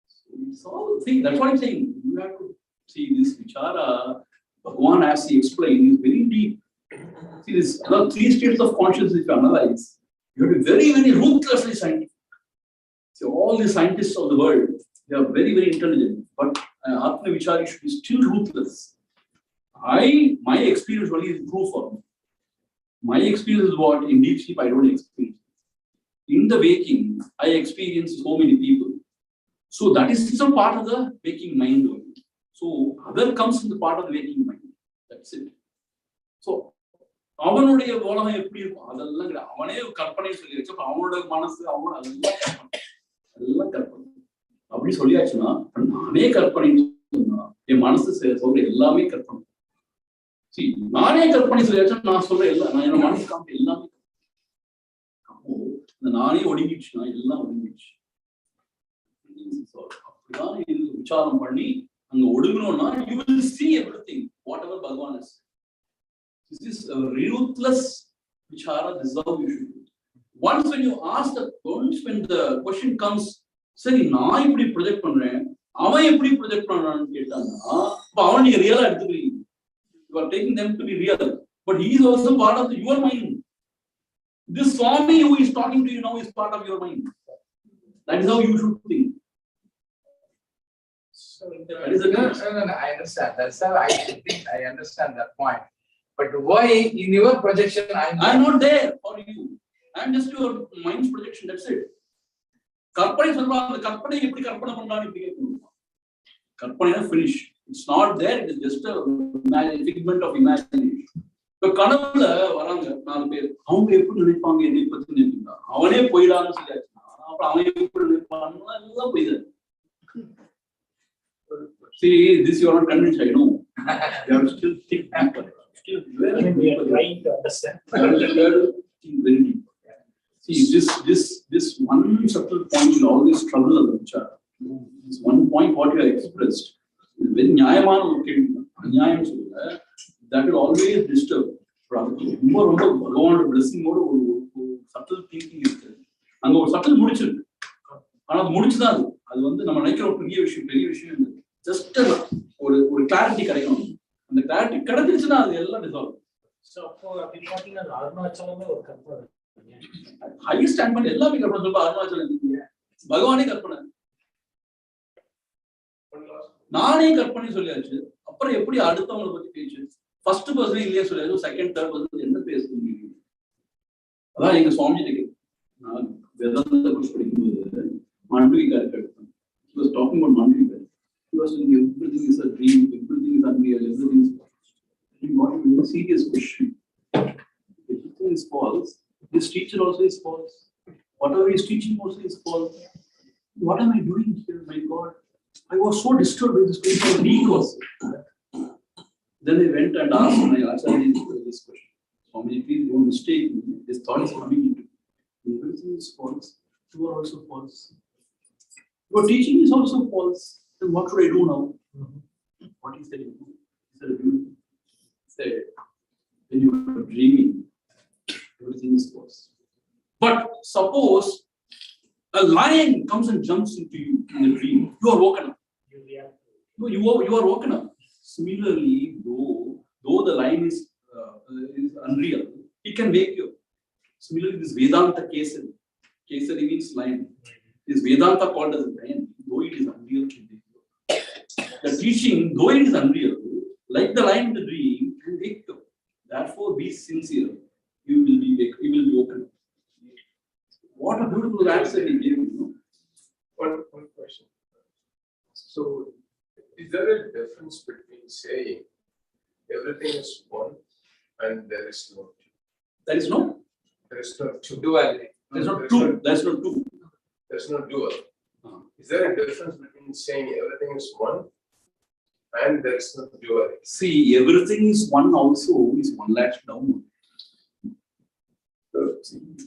So it's all thing. That's what I'm saying. You have to see this vichara, Bhagavan, as he explained, is very deep. See, this three states of consciousness, if you analyze, you have to be very, very ruthlessly scientific. See, all the scientists of the world, they are very, very intelligent, but Atma Vichari should be still ruthless. My experience only is true for me. My experience is what? In deep sleep, I don't experience. In the waking, I experience so many people. So that is some part of the waking mind only. So other comes in the part of the waking mind. That's it. So அவனுடைய உலகம் எப்படி இருக்கும் அதெல்லாம் அவனே கற்பனை சொல்லி வச்சு அவனோட மனசு அவனோட அதெல்லாம் கற்பனை அப்படி சொல்லியாச்சுன்னா நானே கற்பனைன்னு சொன்னா என் மனசு சொல்ற எல்லாமே கற்பனை சரி நானே கற்பனை சொல்லியாச்சா நான் சொல்ற எல்லாம் நான் என் மனசு காமிக்க எல்லாமே அப்போ இந்த நானே ஒடுங்கிடுச்சுன்னா எல்லாம் ஒடுங்கிடுச்சு அப்படிதான் இது விசாரம் பண்ணி அங்க ஒடுங்கணும்னா you will see everything whatever Bhagavan has. This is a ruthless vichara. This is how you should do. Once when the question comes, சரி நான் இப்படி ப்ரொஜெக்ட் பண்றேன் அவன் எப்படி ப்ரொஜெக்ட் பண்றான்னு கேட்டாங்கன்னா அப்ப அவன் நீங்க ரியலா எடுத்துக்கிறீங்க. You are taking them to be real, but he is also part of your mind. This Swami who is talking to you now is part of your mind. That is how you should think.
So I understand. That's how I should think. I understand that point. But why in your projection I'm
not there for you. I'm just your mind's projection. That's it. Karpana சொல்றாங்க அந்த கற்பனை எப்படி கற்பனை பண்றான்னு இப்படி கேட்கணும். கற்பனை finish. It's not there. It is just a figment of imagination. இப்ப கனவுல வராங்க 4 பேர் அவங்க எப்படி நினைப்பாங்க என்னை பத்தி நினைப்பாங்க அவனே போயிடான்னு சொல்லியாச்சுன்னா அப்புறம் அவன் எப்படி நினைப்பான்னு எல்லாம் போயிடாது. See, this you are not convinced, I know. You have to still think deeper. Still very
we are trying to understand.
Very deep. See, this one subtle point will always trouble the vichara. This one point what you have expressed is very nyayamana looking. Anyayam சொல்லுங்க. That will always disturb. ரொம்ப Bhagavan blessing ஓட subtle thinking இருக்கு. அங்க ஒரு subtle முடிச்சிருக்கு. ஆனா அது முடிச்சுதான் அது வந்து நம்ம நினைக்கிற ஒரு பெரிய விஷயம் ஜஸ்ட் ஒரு கிளாரிட்டி கிடைக்கணும். அந்த கிளாரிட்டி கிடைச்சிருச்சுன்னா அது எல்லாம் ரிசால்வ்.
ஸோ அப்போ அப்படின்னு பார்த்தீங்கன்னா அருணாச்சலமே ஒரு கற்பனை.
ஹையர் ஸ்டாண்ட் எல்லாமே கற்பனை. சொல்ல அருணாச்சலம் பகவானே கற்பனை, நானே கற்பனை சொல்லியாச்சு. அப்புறம் எப்படி அடுத்தவங்களை பத்தி பேச்சு? ஃபர்ஸ்ட் பர்சன் இல்லையே சொல்லியாச்சு, செகண்ட் தேர்ட் பர்சன் என்ன பேச முடியும்? அதான் எங்க சுவாமி நான் வேதாந்த கோர்ஸ் படிக்கும்போது மாண்டவிகார் எடுத்தேன். He was talking about Mandavika. He was saying everything is a dream, everything is unreal, everything is false. What is a serious question? Everything is false. This teacher also is false. Whatever he is teaching also is false. What am I doing here, my God? I was so disturbed by this question. Week also. Then I went and asked my Acharya this question. Swami, please don't mistake me. This thought is coming into me. Everything is false. You are also false. Your teaching is also false. Then what should I do now? What is that? He said, when you are dreaming, everything is false. But suppose a lion comes and jumps into you in a dream, you are woken up. No, you are woken up. Similarly, though the lion is unreal, he can wake you up. Similarly, this Vedanta Kesari. Kesari means lion. This Vedanta called as a lion, though it is unreal. The teaching, though it is unreal, like the lion in the dream, can wake you up. Therefore, be sincere. You will be woken up. What a beautiful answer he gave, you know.
One question. So, is there a difference between saying everything is one and there is no two?
There is no
two.
Duality.
There's no two. There's no two.
There's no dual. Is there a difference between saying everything is one and there is no duality?
See, everything is one also is one latch down.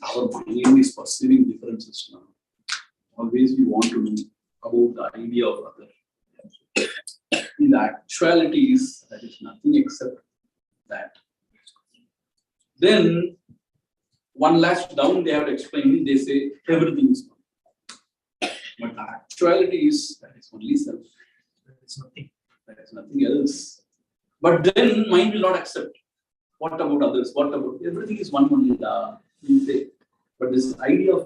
Our mind is perceiving differences now. Always we want to know about the idea of other. In the actuality that is nothing except that. Then one latch down they have to explain, they say everything is one. But the actuality that is only self.
There is nothing.
There is nothing else. But then mind will not accept. What about others? What about everything is one only? You say. But this idea of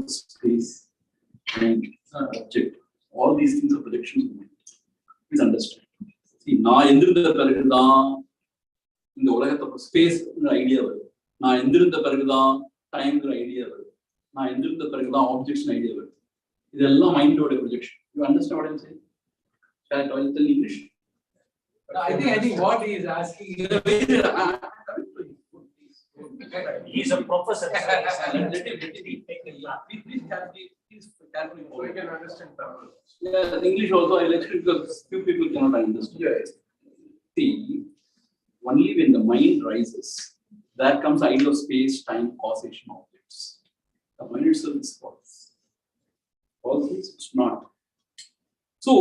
space and object, all these things are projections of mind. Please understand. See, நான் எந்திருந்த பிறகுதான் இந்த உலகத்தை space idea வருது. நான் எந்திருந்த பிறகுதான் டைம்ங்கிற idea வருது. நான் எந்திருந்த பிறகுதான் ஆப்ஜெக்ட்ஸ் ஐடியா வருது. இதெல்லாம் மைண்டோட projection. You understand what I'm saying? Shall I tell in English?
No, I think what he is asking is
He is a professor.
Please carefully.
So we can understand Tamil.
Yeah, English also I like it because few people cannot understand.
Yes.
See, only when the mind rises, there comes the idea of space, time, causation, objects. The mind itself is false. False means it's not. So,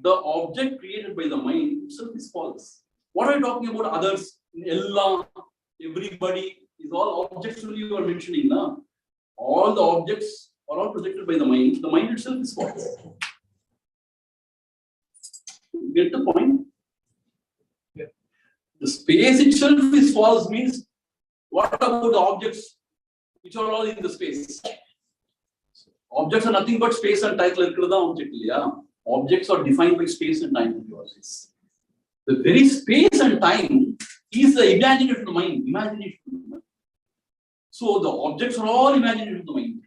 the object created by the mind itself is false. What are you talking about? Others, everybody is all objects only you are mentioning now. All the objects are all projected by the mind. The mind itself is false. Get the point?
Yeah.
The space itself is false means what about the objects which are all in the space? Objects are nothing but space and time. Object, yeah. Objects are defined by space and time. The very space and time is the imagination of the mind. Imagination of the mind. So the objects are all imagination of the mind.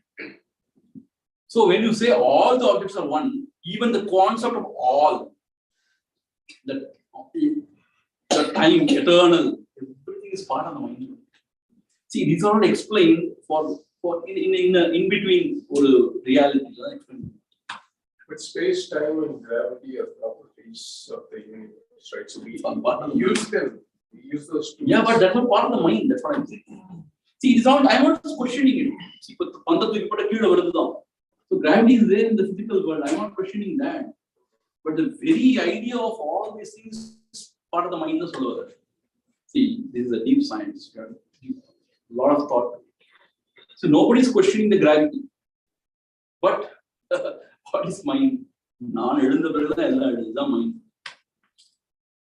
So when you say all the objects are one, even the concept of all, the time, eternal, everything is part of the mind. See, these are not explained for in between or reality.
But space, time, and gravity are properties of the universe, right? So we use them. We use those tools.
Yeah, but that's not part of the mind. That's what I'm saying. See, it is not. I'm not questioning it. See, but so gravity is there in the physical world. I'm not questioning that. But the very idea of all these things is part of the mind. See, this is a deep science. lot of thought. So nobody is questioning the gravity. But what is mind? Mind.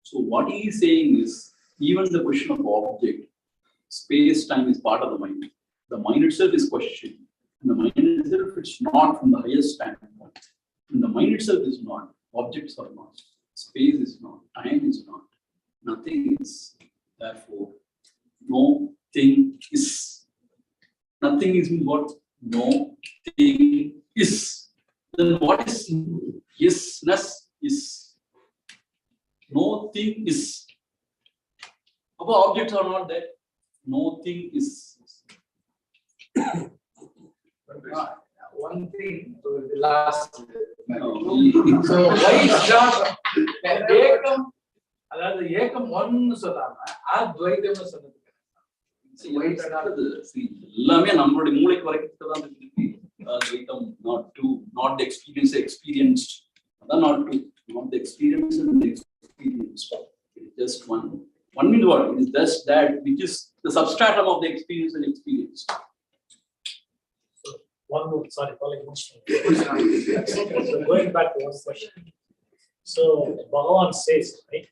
So what he is saying is, even the question of object, space-time is part of the mind. The mind itself is questioned. And the mind itself is not from the highest standpoint. And the mind itself is not. Objects are not. Space is not. Time is not. Nothing is. Therefore, no thing is. Nothing is what? No thing is. Then what is yesness is? No thing is. Our objects are not there. No thing is.
One thing, so the last.
No.
So why is not ஏகம் அதாவது ஏகம் ஒன்னு சொல்லாம அத்வைதம்னு சொன்னது
எல்லாமே நம்மளுடைய மூளைக்கு வரைக்கும் தான் இருக்கு. Advaitam, not two, not the experience experienced. That's not two, not the experience and the experience. It's just one. One means what? It is just that which is the substratum of the experience and experience.
One more, sorry, calling question. So going back to one question. So Bhagavan says, right?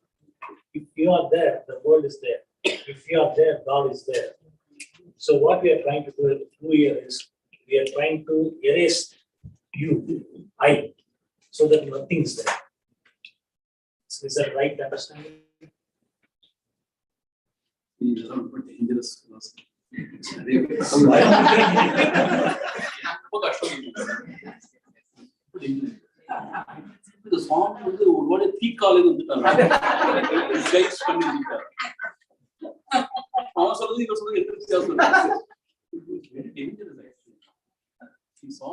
If you are there, the world is there. If you are there, God is there. So what we are trying to do here is we are trying to erase you, I, so that nothing is there. So is that right understanding?
It is not dangerous. The song வந்து ஒருவாடு தீக்காலுக்கு வந்துட்டாங்க. Guys பண்ணிருக்காங்க. அவன் சொல்றது இவன் சொல்றது எந்த வித்தியாசம் இருக்கு? Very dangerous actually. He saw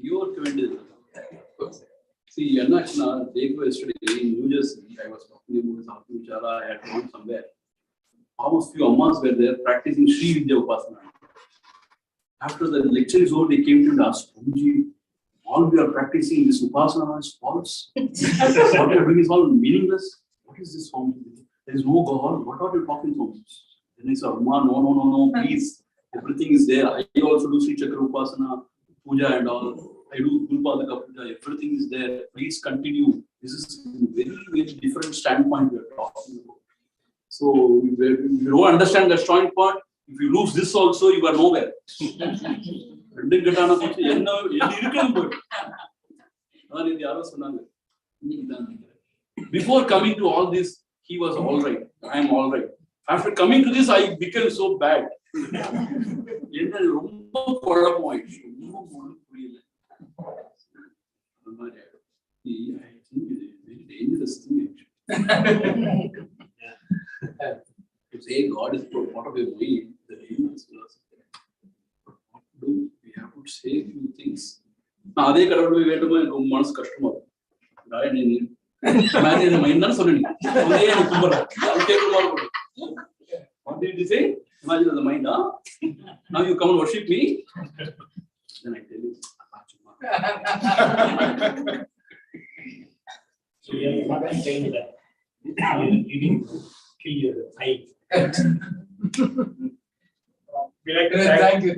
your வேண்டியது. See, Anachna, day before yesterday in New Jersey, I was talking about something which I had gone somewhere. Almost few ammas were there practicing Sri Vidya Upasana. After the lecture is over, they came to us, Swamiji, all we are practicing this Upasana is false. What we are doing is all meaningless. What is this, Swamiji? There is no God. What are you talking about? Then I said, Amma, no, please. Everything is there. I also do Sri Chakra Upasana, Puja and all. I do Gulpadaka Puja. Everything is there. Please continue. This is a very, very different standpoint we are talking about. So, if you don't understand the strong part, if you lose this also, you are nowhere. Before coming to all this, he was all right. I am all right. After coming to this, I became so bad. I think it is a very dangerous thing. To say God is part of your mind, the dangerous philosophy. What to do? We have to say a few things. Now, they can't be wait a month's customer. Right? Imagine the mind and sorry. What did you say? Imagine the mind, huh? Now you come and worship me. Then I tell you.
So you are not saying that you didn't kill your eye.
We like to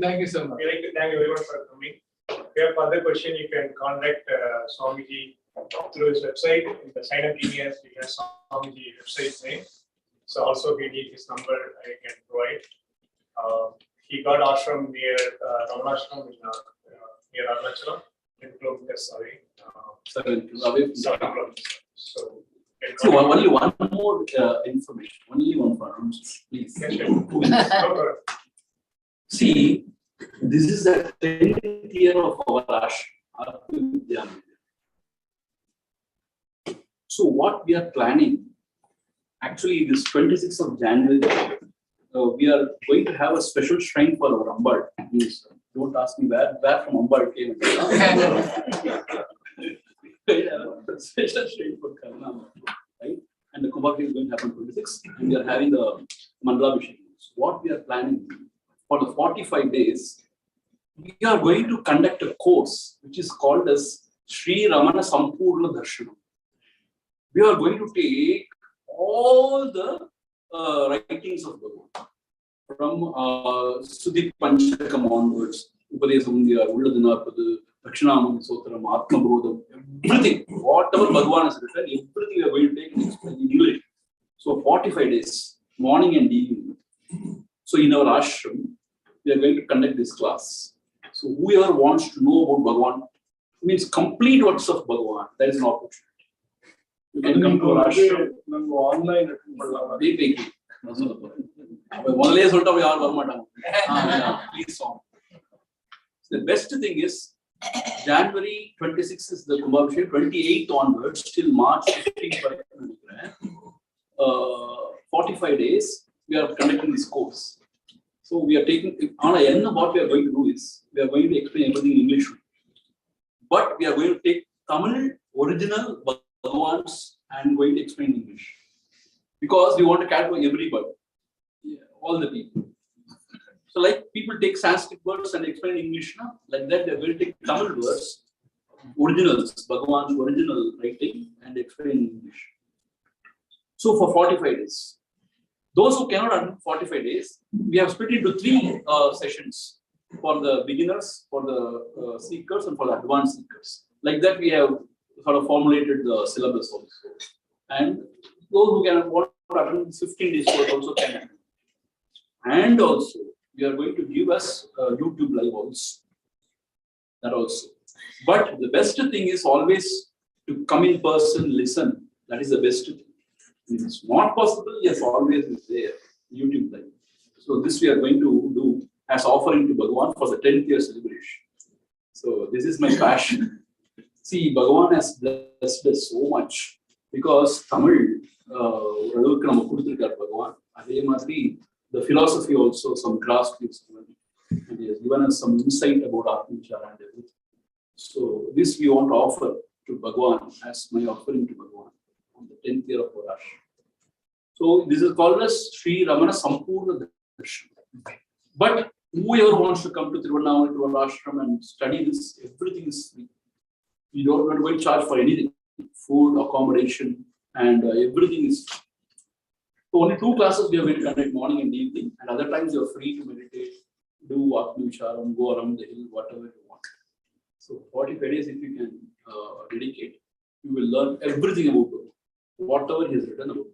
Thank you so much.
We like to thank everyone for coming. If you have further question, you can contact Swamiji through his website. In the sign up emails, you have Swamiji website name. So also if you need his number, I can provide. He got ashram near Ramana ashram near Arunachalam. 10 kilometers away.
7 kilometers away.
So
only one more information. Only one for please. See, this is the 10th year of our ashram. So what we are planning, actually this 26th of January, we are going to have a special shrine for our Ambad. Don't ask me where from Ambad came. Special shrine for Karna, right? And the Kumbh is going to happen 26th, and we are having the Mandala Abhishek. What we are planning for the 45 days, we are going to conduct a course which is called as Sri Ramana Sampurna Darshanam. We are going to take all the writings of Bhagavan from Sudhi Panchakam onwards, Upadesam, Ulladinapadu, Dakshinamam, Sotram, Atma Bodham, everything, whatever Bhagavan has written, everything we are going to take and explain in English. So 45 days, morning and evening. So in our ashram, we are going to conduct this class. So whoever wants to know about Bhagavan, means complete works of Bhagavan, that is an opportunity. You can come to our ashram.
Online.
Wait. Please song. The best thing is January 26th is the Kumbh Abhishek, 28th onwards till March 15th. 45 days we are conducting this course. So we are taking what we are going to do is we are going to explain everything in English, but we are going to take Tamil original Bhagavans and going to explain English because we want to cater everybody, all the people. So like people take Sanskrit words and explain English, no? Like that they are going to take Tamil words, originals, Bhagavan's original writing, and explain English. So for 45 days. Those who cannot attend 45 days, we have split into 3 sessions for the beginners, for the seekers, and for the advanced seekers. Like that, we have sort of formulated the syllabus also. And those who can want to attend 15 days course also can attend. And also, we are going to give us YouTube live also. That also. But the best thing is always to come in person, listen. That is the best thing. If it's not possible, yes, always is there, YouTube live. So this we are going to do as offering to Bhagavan for the 10th year celebration. So this is my passion. See, Bhagavan has blessed us so much because Tamil, Bhagavan, the philosophy also, some grasp is given. And he has given us some insight about Atma Vichara and everything. So this we want to offer to Bhagavan as my offering to Bhagavan on the 10th year of our ashram. So this is called as Sri Ramana Sampurna Darshan. But whoever wants to come to Tiruvannamala to our ashram and study this, everything is free. We don't want to charge for anything. Food, accommodation, and everything is free. So only 2 classes we are going to conduct, morning and evening, and other times you are free to meditate, do Atma Vicharam, go around the hill, whatever you want. So 45 days if you can dedicate, you will learn everything about God, whatever he has written about God.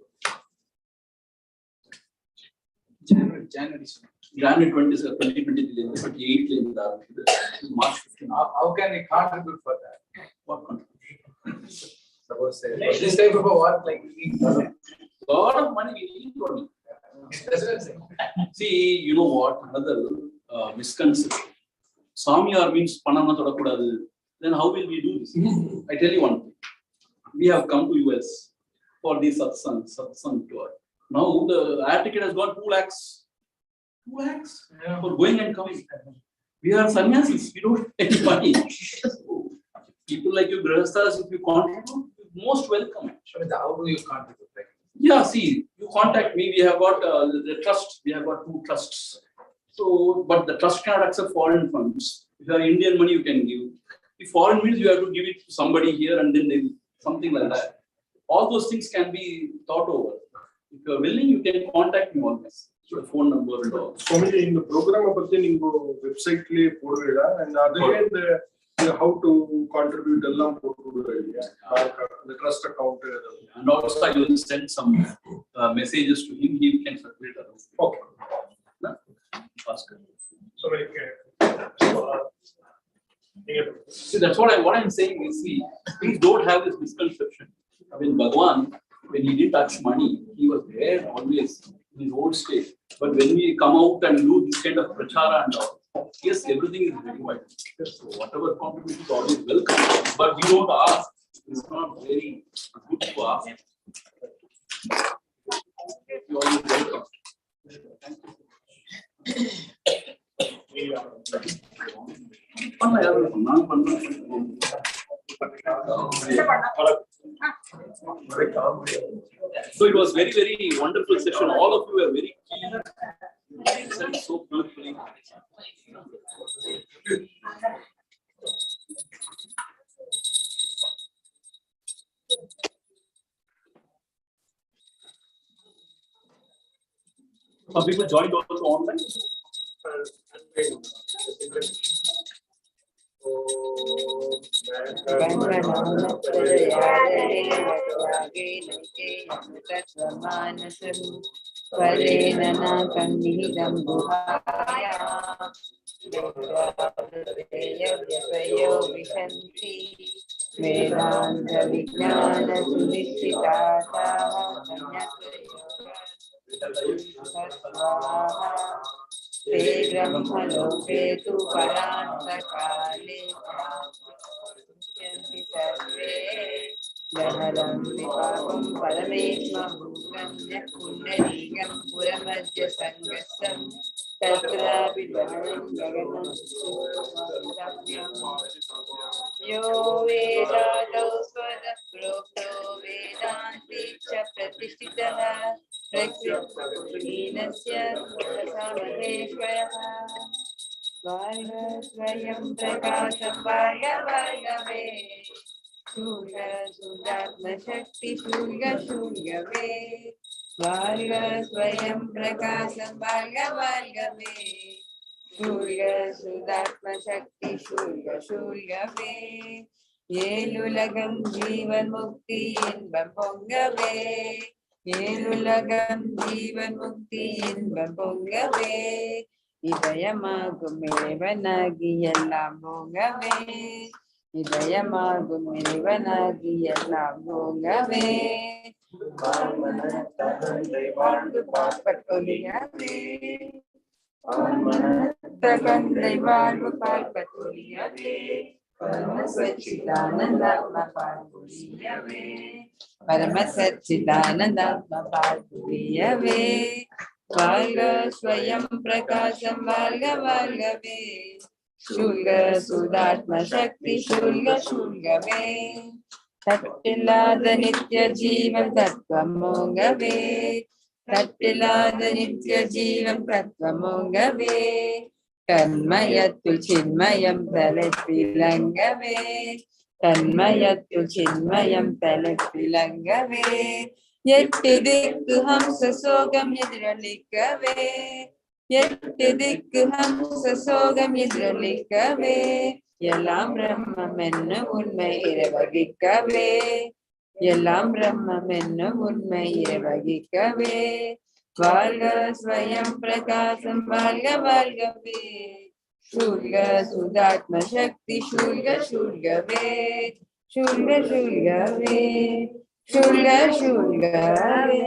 January 27, 2023, 28th, March 15th.
How can we contribute for that?
What contribution?
Suppose this type of a work like we need a
lot of money we need only. See, you know what? Another misconception. Swami means Panama Todakudadu. Then how will we do this? I tell you one thing. We have come to US for the satsang tour. Now the air ticket has got 2 lakhs. 2 lakhs for going and coming. We are sannyasis. We don't pay money. People like you, grahasthas, if you contribute, you're most welcome.
How do you contribute?
Yeah, see, you contact me. We have got the trust. We have got 2 trusts. So, but the trust cannot accept foreign funds. If you have Indian money, you can give. If foreign means you have to give it to somebody here and then they something like that. All those things can be thought over. If you are willing, you can contact me always. So phone number and all.
Swami, in the program of the website and how to contribute the trust account.
And also I will send some messages to him. He can circulate around.
Okay.
So
See, that's what I'm saying is, see, please don't have this misconception. I mean, Bhagavan, when he didn't touch money, he was there always in his old state. But when we come out and do this kind of prachara and all, yes, everything is required. So whatever contribution is always welcome. But we don't ask. It's not very good to ask. You always welcome. So it was very, very wonderful session. All of you were very keen. So beautifully. Some people joined also online.
Vedanta Vijnana Sunishtitata Te Brahma Loke Tu Parantakaale Yanti Sarve Dhanadam Vipapam Parameshma Bhukam Yakundarigam Puramajya Sangasam Tatra Vidhanam Gaganam Suramyam Yo Vedado Svara Prokto Vedanti Cha Pratishtitaha Prakritinasya Samadeshwaraha Varga Svayam Prakasam Varga Varga Ve Shurga Sudatma Shakti Shurga Shurga Ve Varga Svayam Prakasam Varga Varga Ve Shurga Sudatma Shakti Shurga Shurga Ve Yelulagam Jivan Mukti Inbam Pongave Yelulagam Jivan Mukti Inbam Pongave Idayamagum Evanagi Yellam Pongave Idayamagum Evanagi Yellam Pongave Varmanatahande Vardu Papatoliyave Varmanatahande Vardu Papatoliyave Paramasachchidananda Mahapuriyave Paramasachchidananda Mahapuriyave Valga Swayam Prakasam Valga Valgave Shulga Sudatma Shakti Shulga Shulgave Tattilada Nitya Jivam Tattvamogave Tattilada Nitya Jivam Tattvamogave Tanmayatul Chinmayam Talettilangave Tanmayatul Chinmayam Talettilangave Yettidikku Hamsa Sogam Yedralikave Yettidikku Hamsa Sogam Yedralikave Yellam Brahmam ennu unmai iravagikkave Yellam Brahmam ennu unmai iravagikkave Valga Swayam Prakasam Valga Valgave Shulga Sudatma Shakti Shulga Shulgave Shulga Shulgave Shulga Shulgave